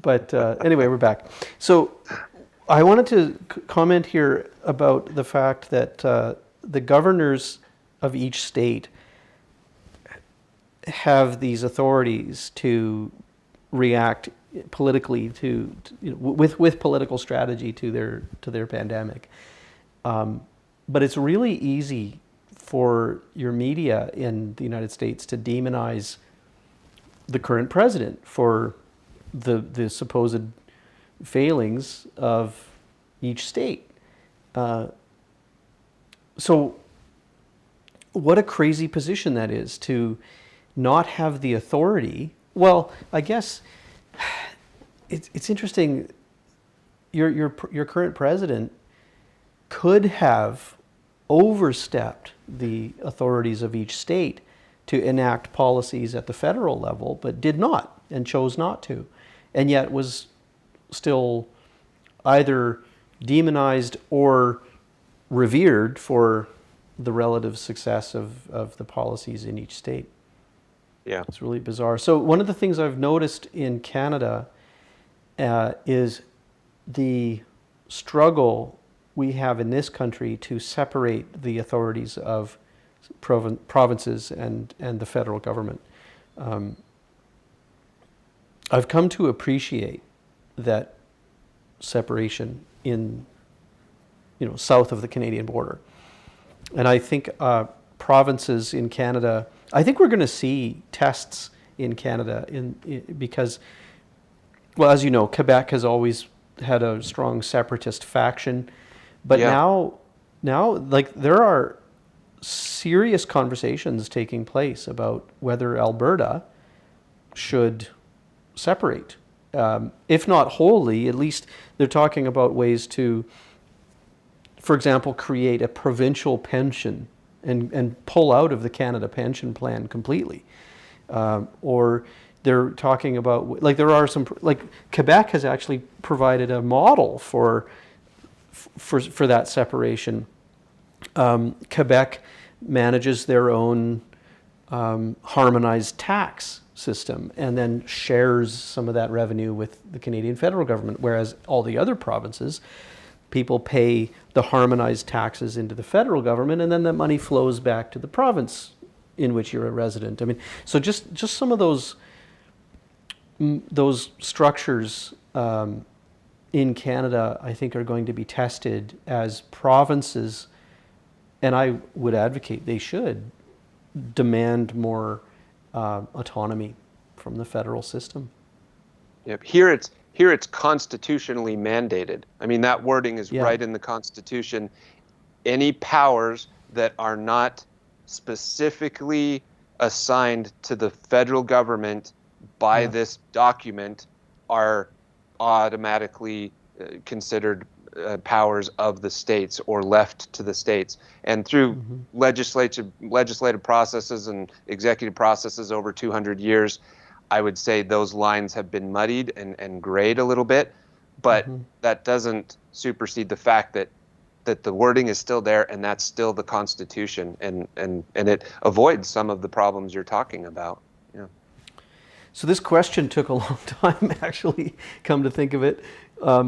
but anyway, we're back. So I wanted to comment here about the fact that the governors of each state have these authorities to react politically with political strategy to their pandemic. But it's really easy for your media in the United States to demonize the current president for the supposed failings of each state. So what a crazy position that is, to not have the authority. Well, I guess it's interesting. Your current president could have overstepped the authorities of each state to enact policies at the federal level, but did not and chose not to, and yet was still either demonized or revered for the relative success of the policies in each state. Yeah. It's really bizarre. So one of the things I've noticed in Canada is the struggle we have in this country to separate the authorities of provinces and the federal government. I've come to appreciate that separation in, south of the Canadian border. And I think provinces in Canada, I think we're going to see tests in Canada because, well, as you know, Quebec has always had a strong separatist faction, but Yeah. now like there are serious conversations taking place about whether Alberta should separate, if not wholly, at least they're talking about ways to, for example, create a provincial pension and pull out of the Canada pension plan completely. Or they're talking about, like there are some, like Quebec has actually provided a model for that separation. Quebec manages their own harmonized tax system and then shares some of that revenue with the Canadian federal government, whereas all the other provinces, people pay the harmonized taxes into the federal government, and then that money flows back to the province in which you're a resident. I mean, so just some of those structures in Canada, I think, are going to be tested as provinces, and I would advocate they should demand more autonomy from the federal system. Yep. Here it's constitutionally mandated. I mean, that wording is right in the Constitution. Any powers that are not specifically assigned to the federal government by this document are automatically considered powers of the states or left to the states. And through legislative processes and executive processes over 200 years, I would say those lines have been muddied and grayed a little bit, but that doesn't supersede the fact that the wording is still there, and that's still the Constitution, and it avoids some of the problems you're talking about. Yeah. So this question took a long time, actually, come to think of it. I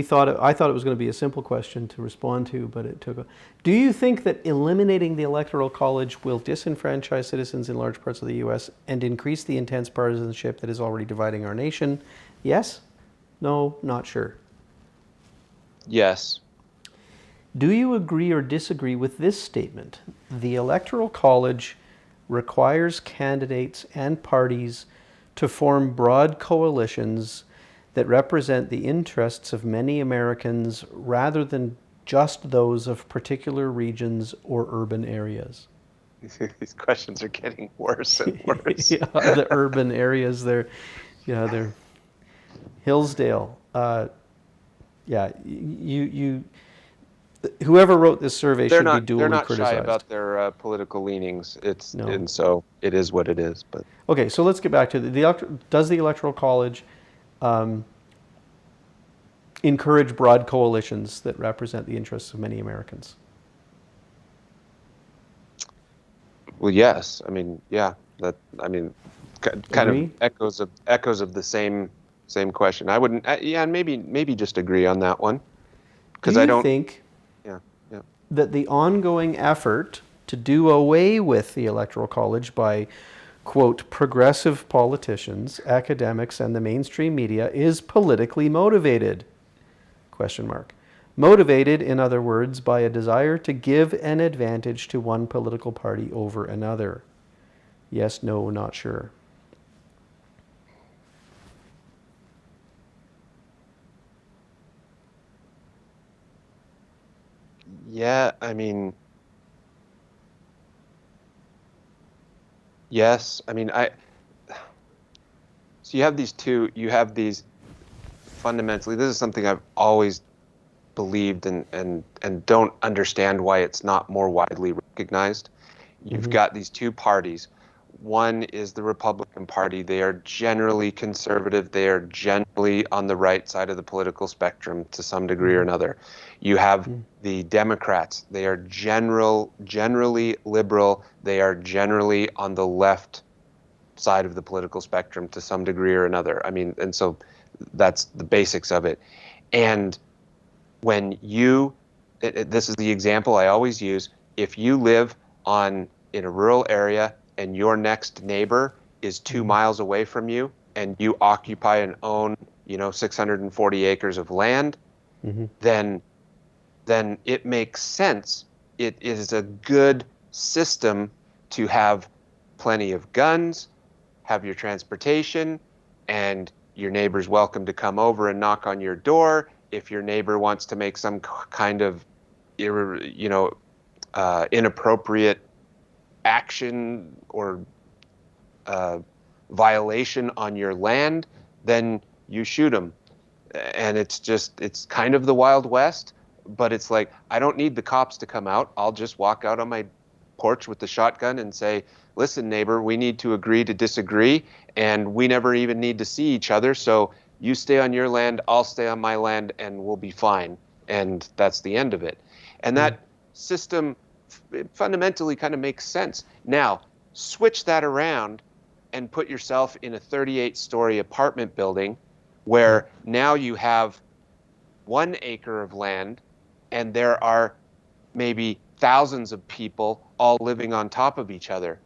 thought it was going to be a simple question to respond to, but it took Do you think that eliminating the Electoral College will disenfranchise citizens in large parts of the U.S. and increase the intense partisanship that is already dividing our nation? Yes? No? Not sure? Yes. Do you agree or disagree with this statement? The Electoral College requires candidates and parties to form broad coalitions that represent the interests of many Americans rather than just those of particular regions or urban areas? These questions are getting worse and worse. Yeah, the urban areas, they're Hillsdale. Yeah, whoever wrote this survey should be They're duly not shy criticized. about their political leanings. No. And so it is what it is. But Okay, so let's get back to does the Electoral College encourage broad coalitions that represent the interests of many Americans? well, yes, I mean, yeah, that I mean, kind of Agree? echoes of the same question. I wouldn't, yeah, and maybe just agree on that one Do because I you don't, think yeah, yeah. that the ongoing effort to do away with the Electoral College by, quote, progressive politicians, academics, and the mainstream media is politically motivated? Question mark. Motivated, in other words, by a desire to give an advantage to one political party over another. Yes, no, not sure. Yeah, I mean, yes, I mean, so you have these fundamentally, this is something I've always believed and don't understand why it's not more widely recognized. You've Mm-hmm. got these two parties. One is the Republican Party. They are generally conservative. They are generally on the right side of the political spectrum to some degree or Mm-hmm. another. You have the Democrats. They are generally liberal. They are generally on the left side of the political spectrum to some degree or another. I mean, and so that's the basics of it. And when this is the example I always use. If you live in a rural area and your next neighbor is 2 miles away from you and you occupy and own, 640 acres of land, Mm-hmm. then it makes sense. It is a good system to have plenty of guns, have your transportation, and your neighbor's welcome to come over and knock on your door. If your neighbor wants to make some kind of, inappropriate action or uh, violation on your land, then you shoot them. And it's kind of the Wild West, but it's like, I don't need the cops to come out. I'll just walk out on my porch with the shotgun and say, listen, neighbor, we need to agree to disagree, and we never even need to see each other. So you stay on your land, I'll stay on my land, and we'll be fine. And that's the end of it. And that system fundamentally kind of makes sense. Now, switch that around and put yourself in a 38-story apartment building Yeah. where now you have 1 acre of land and there are maybe thousands of people all living on top of each other.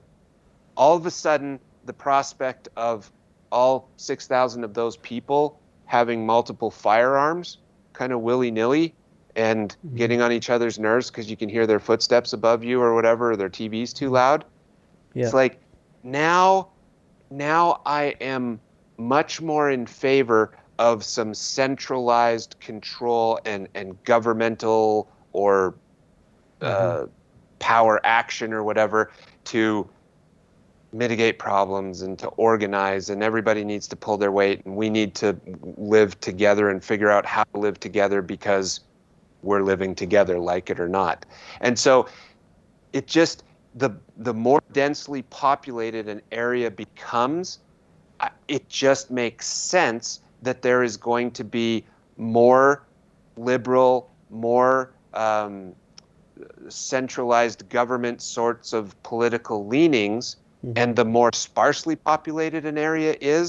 All of a sudden, the prospect of all 6,000 of those people having multiple firearms, kind of willy-nilly, and Mm-hmm. getting on each other's nerves because you can hear their footsteps above you or whatever, or their TV's too loud. It's Yeah. like now I am much more in favor of some centralized control and governmental or Mm-hmm. uh, power action or whatever to mitigate problems and to organize, and everybody needs to pull their weight, and we need to live together and figure out how to live together because we're living together, like it or not. And so it just the more densely populated an area becomes, it just makes sense that there is going to be more liberal, more centralized government sorts of political leanings. Mm-hmm. And the more sparsely populated an area is,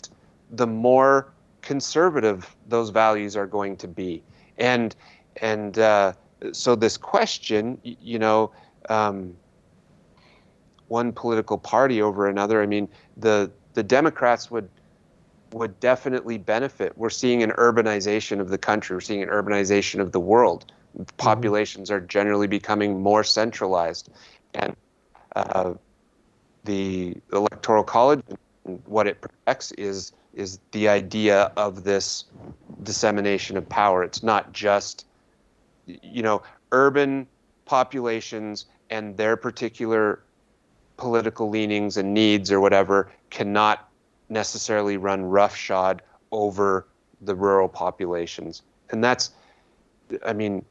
the more conservative those values are going to be. And so this question, um, one political party over another. I mean, the Democrats would definitely benefit. We're seeing an urbanization of the country. We're seeing an urbanization of the world. Mm-hmm. Populations are generally becoming more centralized, and uh, the Electoral College, what it protects is the idea of this dissemination of power. It's not just, you know, urban populations and their particular political leanings and needs or whatever cannot necessarily run roughshod over the rural populations. And that's, I mean,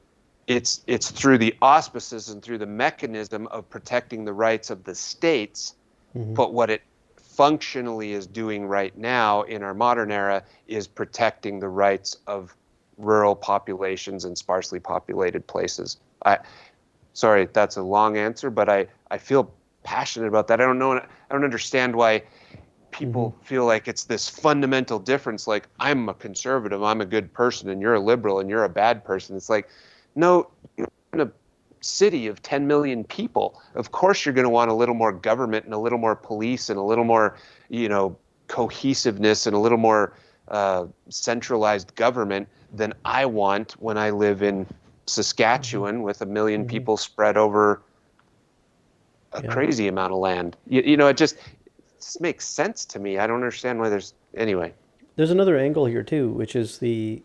it's through the auspices and through the mechanism of protecting the rights of the states. Hmm. But what it functionally is doing right now in our modern era is protecting the rights of rural populations and sparsely populated places. Sorry, that's a long answer, but I feel passionate about that. I don't know. I don't understand why Hmm. people feel like it's this fundamental difference. Like, I'm a conservative, I'm a good person, and you're a liberal and you're a bad person. It's like, no, you're in a city of 10 million people. Of course, you're going to want a little more government and a little more police and a little more, cohesiveness and a little more centralized government than I want when I live in Hmm. Saskatchewan with a million Hmm. people spread over a Yeah. crazy amount of land. It just makes sense to me. I don't understand why anyway. There's another angle here too, which is the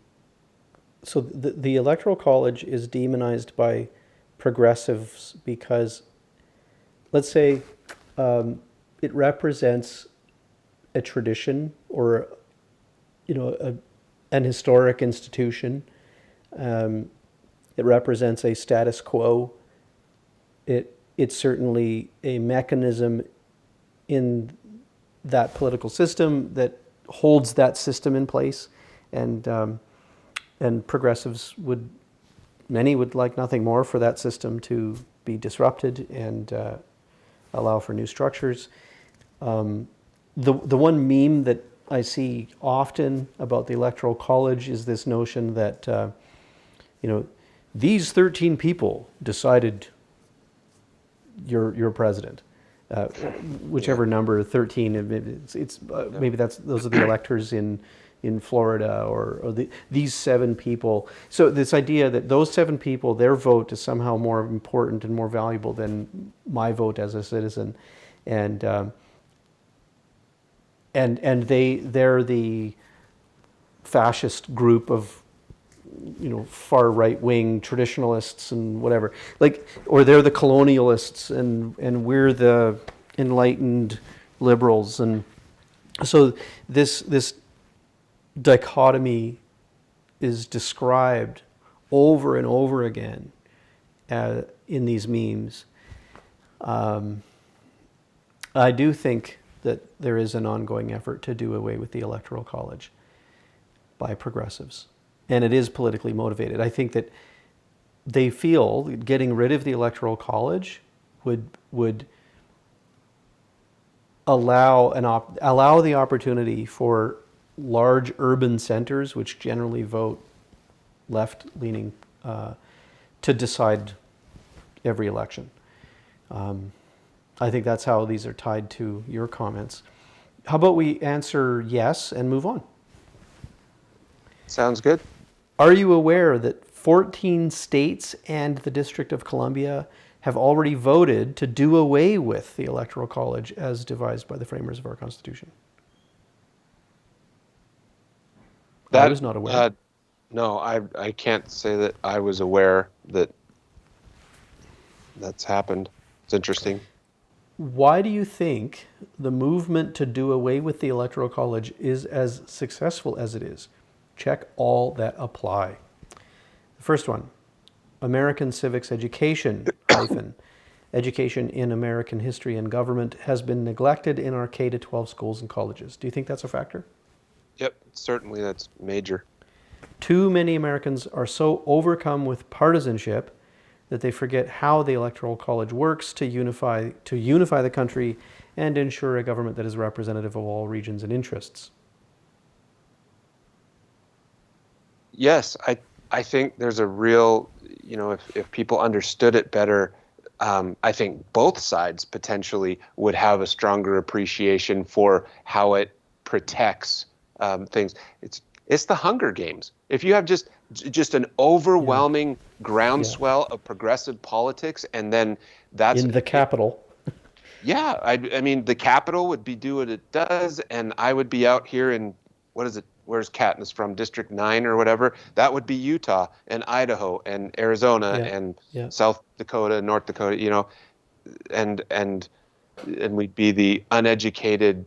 Electoral College is demonized by progressives because, let's say, it represents a tradition or an historic institution. Um, it represents a status quo. It's certainly a mechanism in that political system that holds that system in place, and progressives many would like nothing more for that system to be disrupted and allow for new structures. The one meme that I see often about the Electoral College is this notion that you know these 13 people decided your president, Yeah. whichever number 13. Maybe those are the electors in Florida, or these 7 people. So this idea that those 7 people, their vote is somehow more important and more valuable than my vote as a citizen, and they're the fascist group of far right wing traditionalists and whatever, like, or they're the colonialists and we're the enlightened liberals. And so this dichotomy is described over and over again in these memes. I do think that there is an ongoing effort to do away with the Electoral College by progressives, and it is politically motivated. I think that they feel getting rid of the Electoral College would allow the opportunity for large urban centers, which generally vote left leaning, to decide every election. I think that's how these are tied to your comments. How about we answer yes and move on? Sounds good. Are you aware that 14 states and the District of Columbia have already voted to do away with the Electoral College as devised by the framers of our Constitution? I was That not aware. No, I can't say that I was aware that that's happened. It's interesting. Why do you think the movement to do away with the Electoral College is as successful as it is? Check all that apply. The first one, American civics education hyphen education in American history and government has been neglected in our K to 12 schools and colleges. Do you think that's a factor? Yep, certainly that's major. Too many Americans are so overcome with partisanship that they forget how the Electoral College works to unify the country and ensure a government that is representative of all regions and interests. Yes, I think there's a real, if people understood it better, I think both sides potentially would have a stronger appreciation for how it protects things. It's the Hunger Games. If you have just an Yeah, overwhelming yeah. groundswell of progressive politics, and then that's In the capital. yeah, I mean, the Capitol would be do what it does, and I would be out here in, what is it? where's Katniss from? District 9 or whatever. That would be Utah and Idaho and Arizona Yeah. and Yeah. South Dakota, North Dakota, and we'd be the uneducated,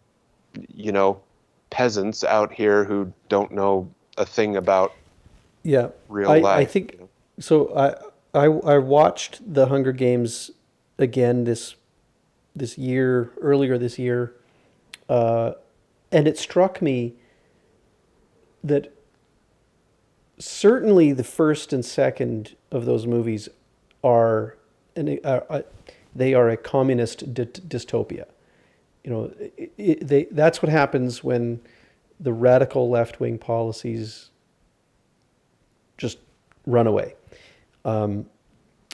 you know, peasants out here who don't know a thing about Yeah. real I life, think so. I watched the Hunger Games again this year, earlier this year, uh, and it struck me that certainly the first and second of those movies are they are a communist dystopia. You know, that's what happens when the radical left wing policies just run away.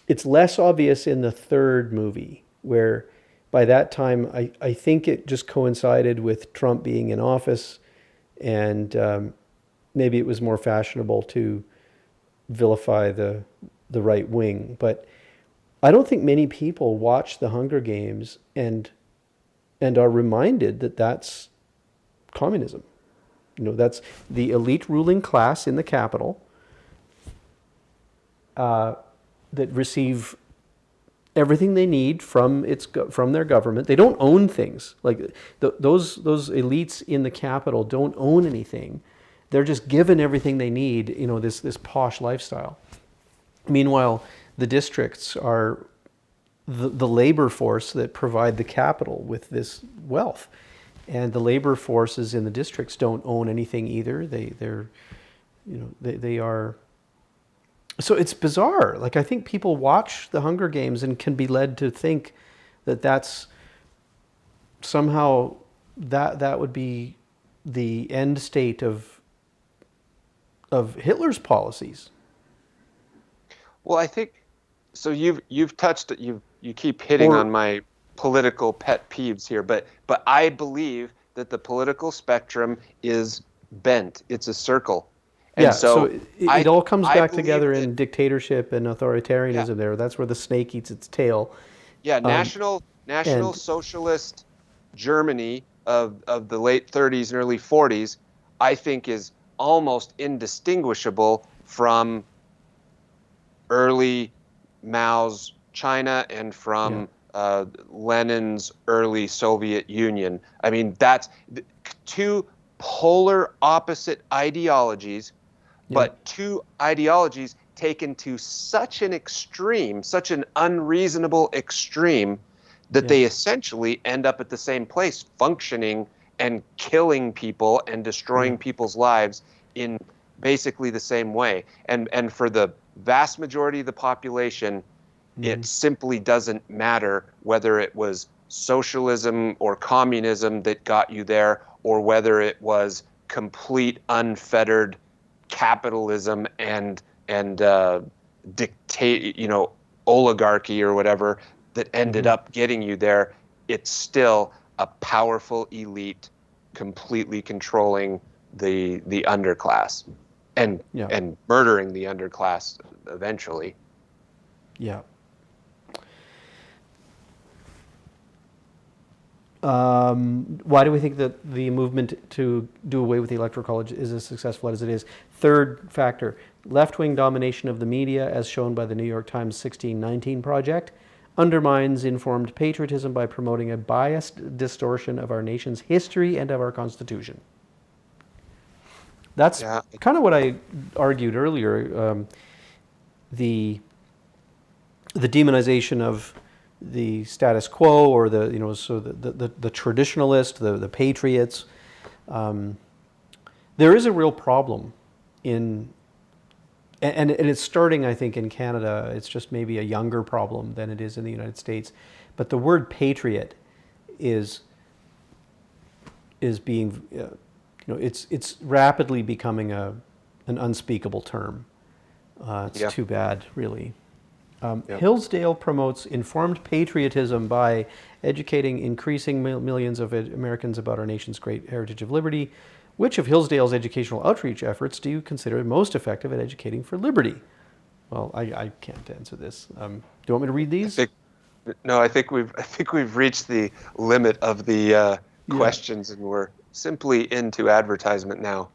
It's less obvious in the third movie, where by that time I think it just coincided with Trump being in office, and maybe it was more fashionable to vilify the right wing. But I don't think many people watch the Hunger Games and are reminded that that's communism. You know, that's the elite ruling class in the capital that receive everything they need from their government. They don't own things. Like those elites in the capital don't own anything. They're just given everything they need. You know, this posh lifestyle. Meanwhile, the districts are the labor force that provide the capital with this wealth, and the labor forces in the districts don't own anything either. They are. So it's bizarre. Like, I think people watch the Hunger Games and can be led to think that that's somehow that would be the end state of Hitler's policies. Well, I think so. You've touched it. You keep hitting on Or my political pet peeves here, but I believe that the political spectrum is bent. It's a circle, and yeah, so so it I all comes I back believe together that in dictatorship and yeah, authoritarianism there. That's where the snake eats its tail. yeah, Um, National and Socialist Germany of the late 30s and early 40s, I think is almost indistinguishable from early Mao's China and yeah, from Lenin's early Soviet Union. I mean, that's two polar opposite ideologies, yeah, but two ideologies taken to such an extreme, such an unreasonable extreme, that yeah, they essentially end up at the same place, functioning and killing people and yeah, destroying people's lives in basically the same way. And for the vast majority of the population, it simply doesn't matter whether it was socialism or communism that got you there, or whether it was complete unfettered capitalism and dictate, oligarchy or whatever that ended up getting you there. It's still a powerful elite completely controlling the underclass and yeah, and murdering the underclass eventually. yeah. Why do we think that the movement to do away with the Electoral College is as successful as it is? Third factor, left-wing domination of the media, as shown by the New York Times 1619 project, undermines informed patriotism by promoting a biased distortion of our nation's history and of our Constitution. That's Yeah, kind of what I argued earlier. The demonization of the status quo, or the traditionalist, the patriots. There is a real problem in, and it's starting, I think, in Canada. It's just maybe a younger problem than it is in the United States. But the word patriot is being, it's rapidly becoming an unspeakable term. It's yeah, too bad, really. yeah. Hillsdale promotes informed patriotism by educating increasing millions of Americans about our nation's great heritage of liberty. Which of Hillsdale's educational outreach efforts do you consider most effective at educating for liberty? Well, I can't answer this. Do you want me to read I these? think no, I think we've reached the limit of the Yeah. questions, and we're simply into advertisement now.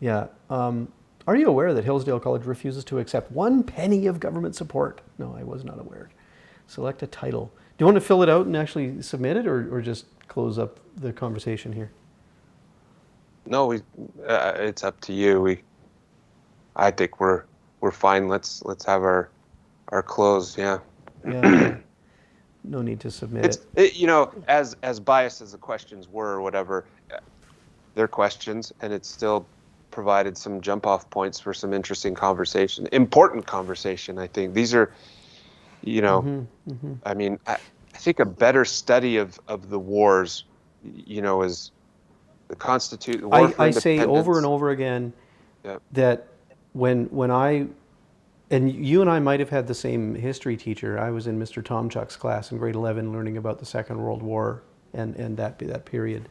Yeah. Are you aware that Hillsdale College refuses to accept 1 penny of government support? No, I was not aware. Select a title. Do you want to fill it out and actually submit it, or just close up the conversation here? No, it's up to you. I think we're fine. Let's have our close. Yeah. Yeah, okay. No need to submit it. As biased as the questions were or whatever, they're questions, and it still provided some jump off points for some interesting conversation, important conversation. I think these are, you know, I mean, I think a better study of the wars, is the war for I say over and independence. over again Yeah. that when I and you and I might have had the same history teacher. I was in Mr. Tomchuk's class in grade 11, learning about the Second World War and that period.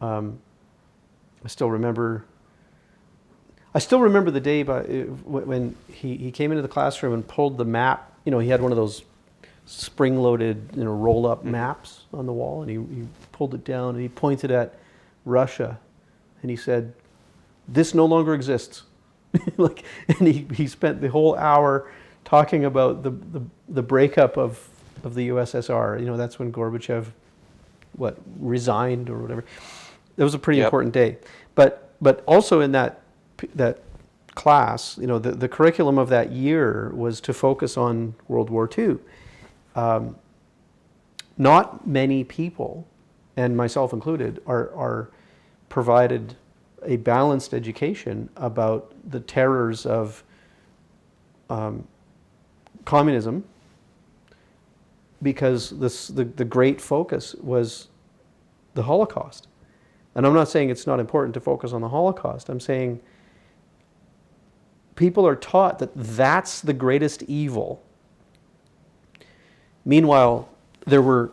I still remember. I still remember the day when he came into the classroom and pulled the map. He had one of those spring-loaded, roll-up Hmm. maps on the wall, and he pulled it down and he pointed at Russia, and he said, "This no longer exists." And he spent the whole hour talking about the breakup of the USSR. That's when Gorbachev resigned or whatever. That was a pretty Yep. important day. But also in that class, the curriculum of that year was to focus on World War II. Not many people, and myself included, are provided a balanced education about the terrors of communism, because the great focus was the Holocaust. And I'm not saying it's not important to focus on the Holocaust. I'm saying people are taught that that's the greatest evil. Meanwhile, there were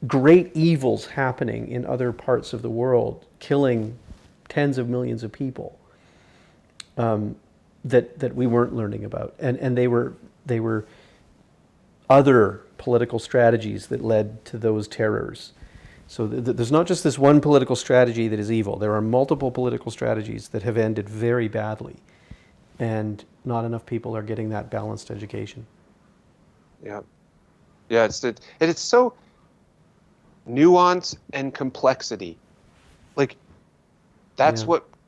great evils happening in other parts of the world, killing tens of millions of people, that we weren't learning about, and they were other political strategies that led to those terrors. So there's not just this one political strategy that is evil. There are multiple political strategies that have ended very badly, and not enough people are getting that balanced education. Yeah. Yeah. It's so nuance and complexity. Like Yeah.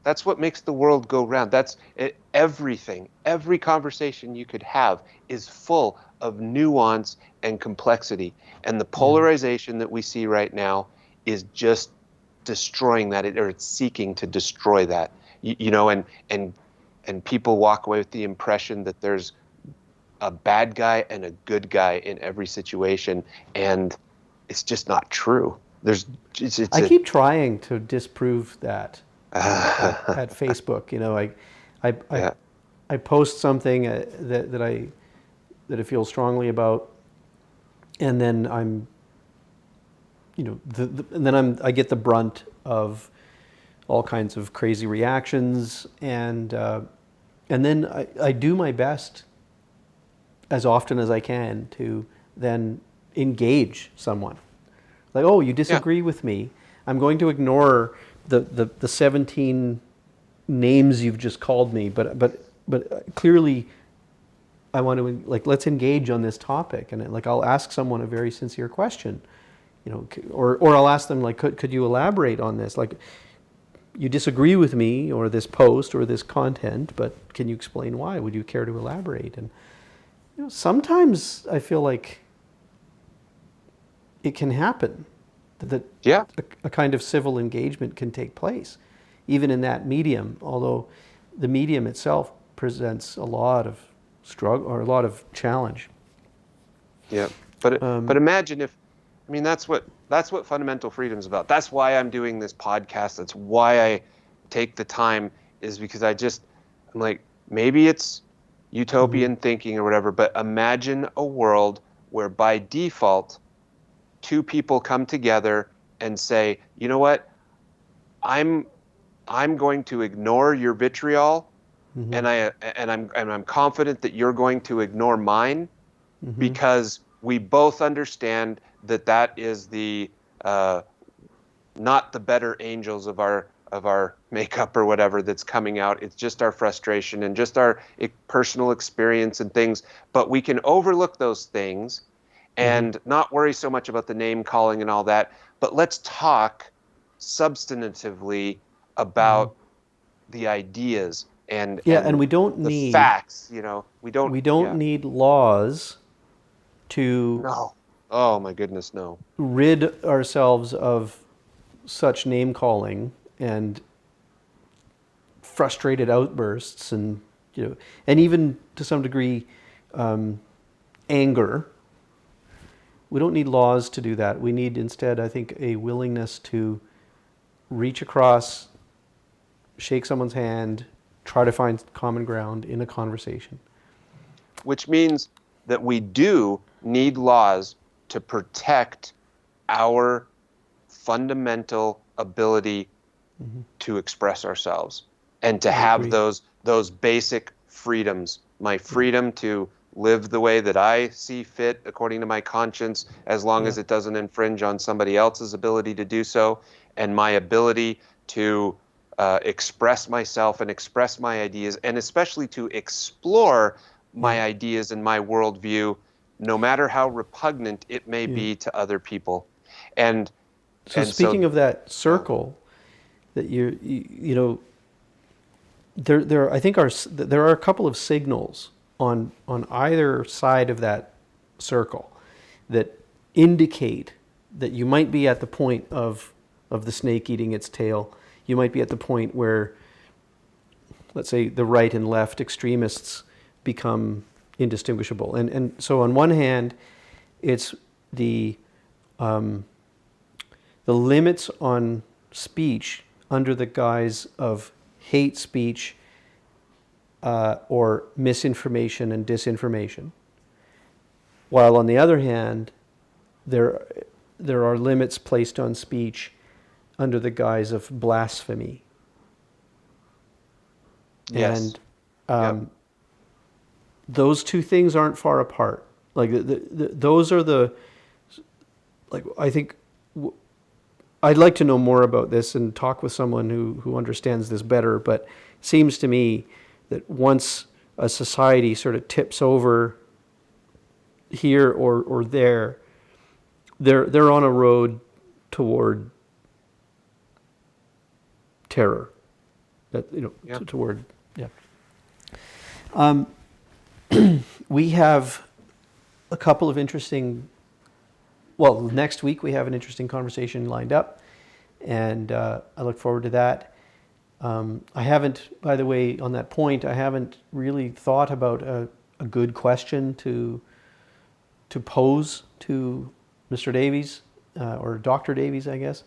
that's what makes the world go round. That's it, everything. Every conversation you could have is full of nuance and complexity. And the Yeah. polarization that we see right now is just destroying that, or it's seeking to destroy that. And people walk away with the impression that there's a bad guy and a good guy in every situation, and it's just not true. There's it's I a keep trying to disprove that at Facebook. I, I, yeah. I post something that I feel strongly about, and then I get the brunt of all kinds of crazy reactions, and then I do my best as often as I can to then engage someone. Like, oh, you Yeah. disagree with me. I'm going to ignore the 17 names you've just called me, but clearly I want to, like, let's engage on this topic. And like, I'll ask someone a very sincere question, or I'll ask them, like, could you elaborate on this? Like, you disagree with me or this post or this content, but can you explain why? Would you care to elaborate? And sometimes I feel like it can happen, that Yeah. a kind of civil engagement can take place, even in that medium, although the medium itself presents a lot of struggle or a lot of challenge. Yeah. But imagine if, I mean, that's what fundamental freedom is about. That's why I'm doing this podcast. That's why I take the time, is because I'm like, maybe it's utopian thinking or whatever, but imagine a world where by default two people come together and say, you know what, I'm I'm going to ignore your vitriol, and I'm confident that you're going to ignore mine, because we both understand that that is the uh, not the better angels of of our makeup or whatever that's coming out. It's just our frustration and just our personal experience and things. But we can overlook those things and not worry so much about the name calling and all that. But let's talk substantively about the ideas Yeah, and and we don't the need facts. We don't. we don't Yeah. need laws to No. Oh my goodness, no. rid ourselves of such name calling and frustrated outbursts, and and even to some degree anger. We don't need laws to do that. We need instead, I think, a willingness to reach across, shake someone's hand, try to find common ground in a conversation. Which means that we do need laws to protect our fundamental ability to express ourselves and to I have agree. those basic freedoms. My Yeah, freedom to live the way that I see fit according to my conscience, as long yeah, as it doesn't infringe on somebody else's ability to do so, and my ability to express myself and express my ideas, and especially to explore yeah, my ideas and my worldview, no matter how repugnant it may yeah. be to other people. And So and speaking so, of that yeah. circle, that there I think there are a couple of signals on either side of that circle that indicate that you might be at the point of the snake eating its tail. You might be at the point where, let's say, the right and left extremists become indistinguishable. And so on one hand, it's the um, the limits on speech under the guise of hate speech or misinformation and disinformation. While on the other hand, there, there are limits placed on speech under the guise of blasphemy. Yes. And Yep. those two things aren't far apart. Like those are the, like, I think I'd like to know more about this and talk with someone who understands this better, but it seems to me that once a society sort of tips over here or there, they're on a road toward terror. That Yeah. toward, yeah. We have a couple of interesting. Well, next week we have an interesting conversation lined up, and I look forward to that. I haven't, by the way, on that point, I haven't really thought about a good question to pose to Mr. Davies or Dr. Davies, I guess.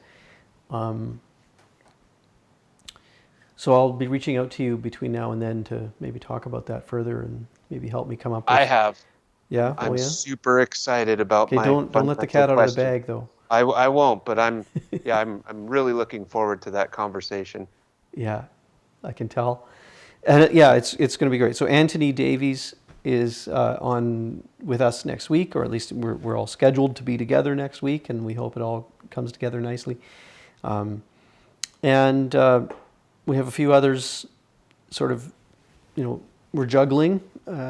So I'll be reaching out to you between now and then to maybe talk about that further and maybe help me come up I with. have. Yeah. Oh I'm yeah. super excited about Okay. my Don't let the fundamental cat out of the question. bag though. I won't, but I'm really looking forward to that conversation. Yeah, I can tell. And yeah, it's going to be great. So Anthony Davies is on with us next week, or at least we're all scheduled to be together next week, and we hope it all comes together nicely. Um, and we have a few others, sort of, we're juggling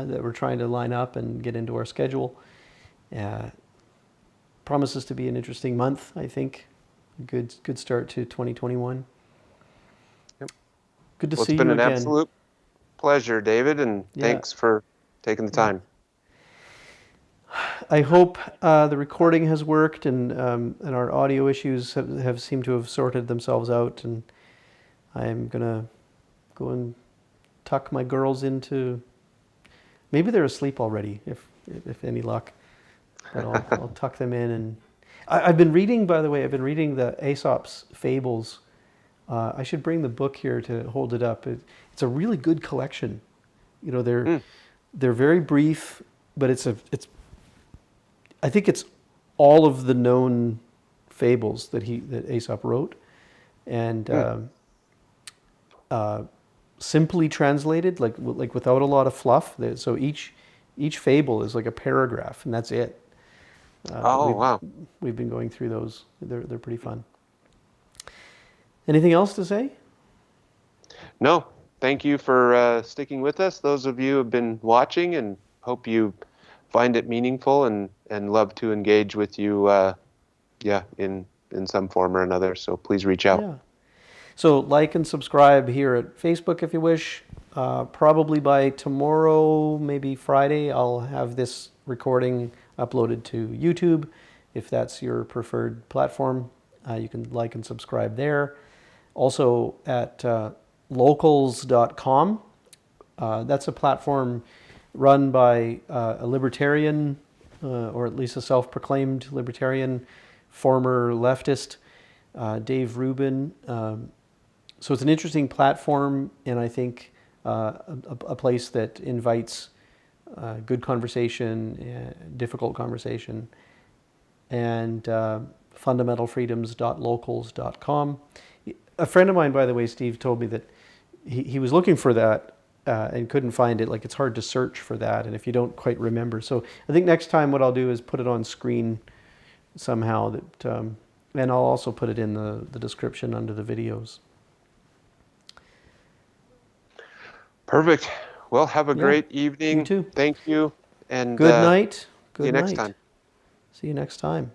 that we're trying to line up and get into our schedule. Uh, Promises to be an interesting month, I think. Good start to 2021. Yep. Good to Well, it's see been you an again. absolute pleasure, David, and Yeah. thanks for taking the Yeah. time. I hope the recording has worked and our audio issues have seemed to have sorted themselves out. And I'm going to go and tuck my girls into. Maybe they're asleep already, if any luck. But I'll tuck them in. And I've been reading, by the way, I've been reading the Aesop's Fables. I should bring the book here to hold it up. It's a really good collection. Mm, They're very brief, but it's I think it's all of the known fables that Aesop wrote, and mm. simply translated, like without a lot of fluff. So each fable is like a paragraph, and that's it. Uh, Oh, we've wow. we've been going through those. They're pretty fun. Anything else to say? No, thank you for sticking with us. Those of you who have been watching, and hope you find it meaningful, and love to engage with you, yeah, in some form or another. So please reach out. Yeah. So like and subscribe here at Facebook if you wish. Probably by tomorrow, maybe Friday, I'll have this recording uploaded to YouTube. If that's your preferred platform, you can like and subscribe there. Also at locals.com. That's a platform run by a libertarian, or at least a self-proclaimed libertarian, former leftist, Dave Rubin. So it's an interesting platform, and I think a place that invites good conversation, difficult conversation, and fundamentalfreedoms.locals.com. A friend of mine, by the way, Steve, told me that he was looking for that and couldn't find it. Like, it's hard to search for that, and if you don't quite remember. So I think next time what I'll do is put it on screen somehow, that, and I'll also put it in the description under the videos. Perfect. Well, have a Yeah, great you evening. too. Thank you. And Good night. see you Good next night. time. See you next time.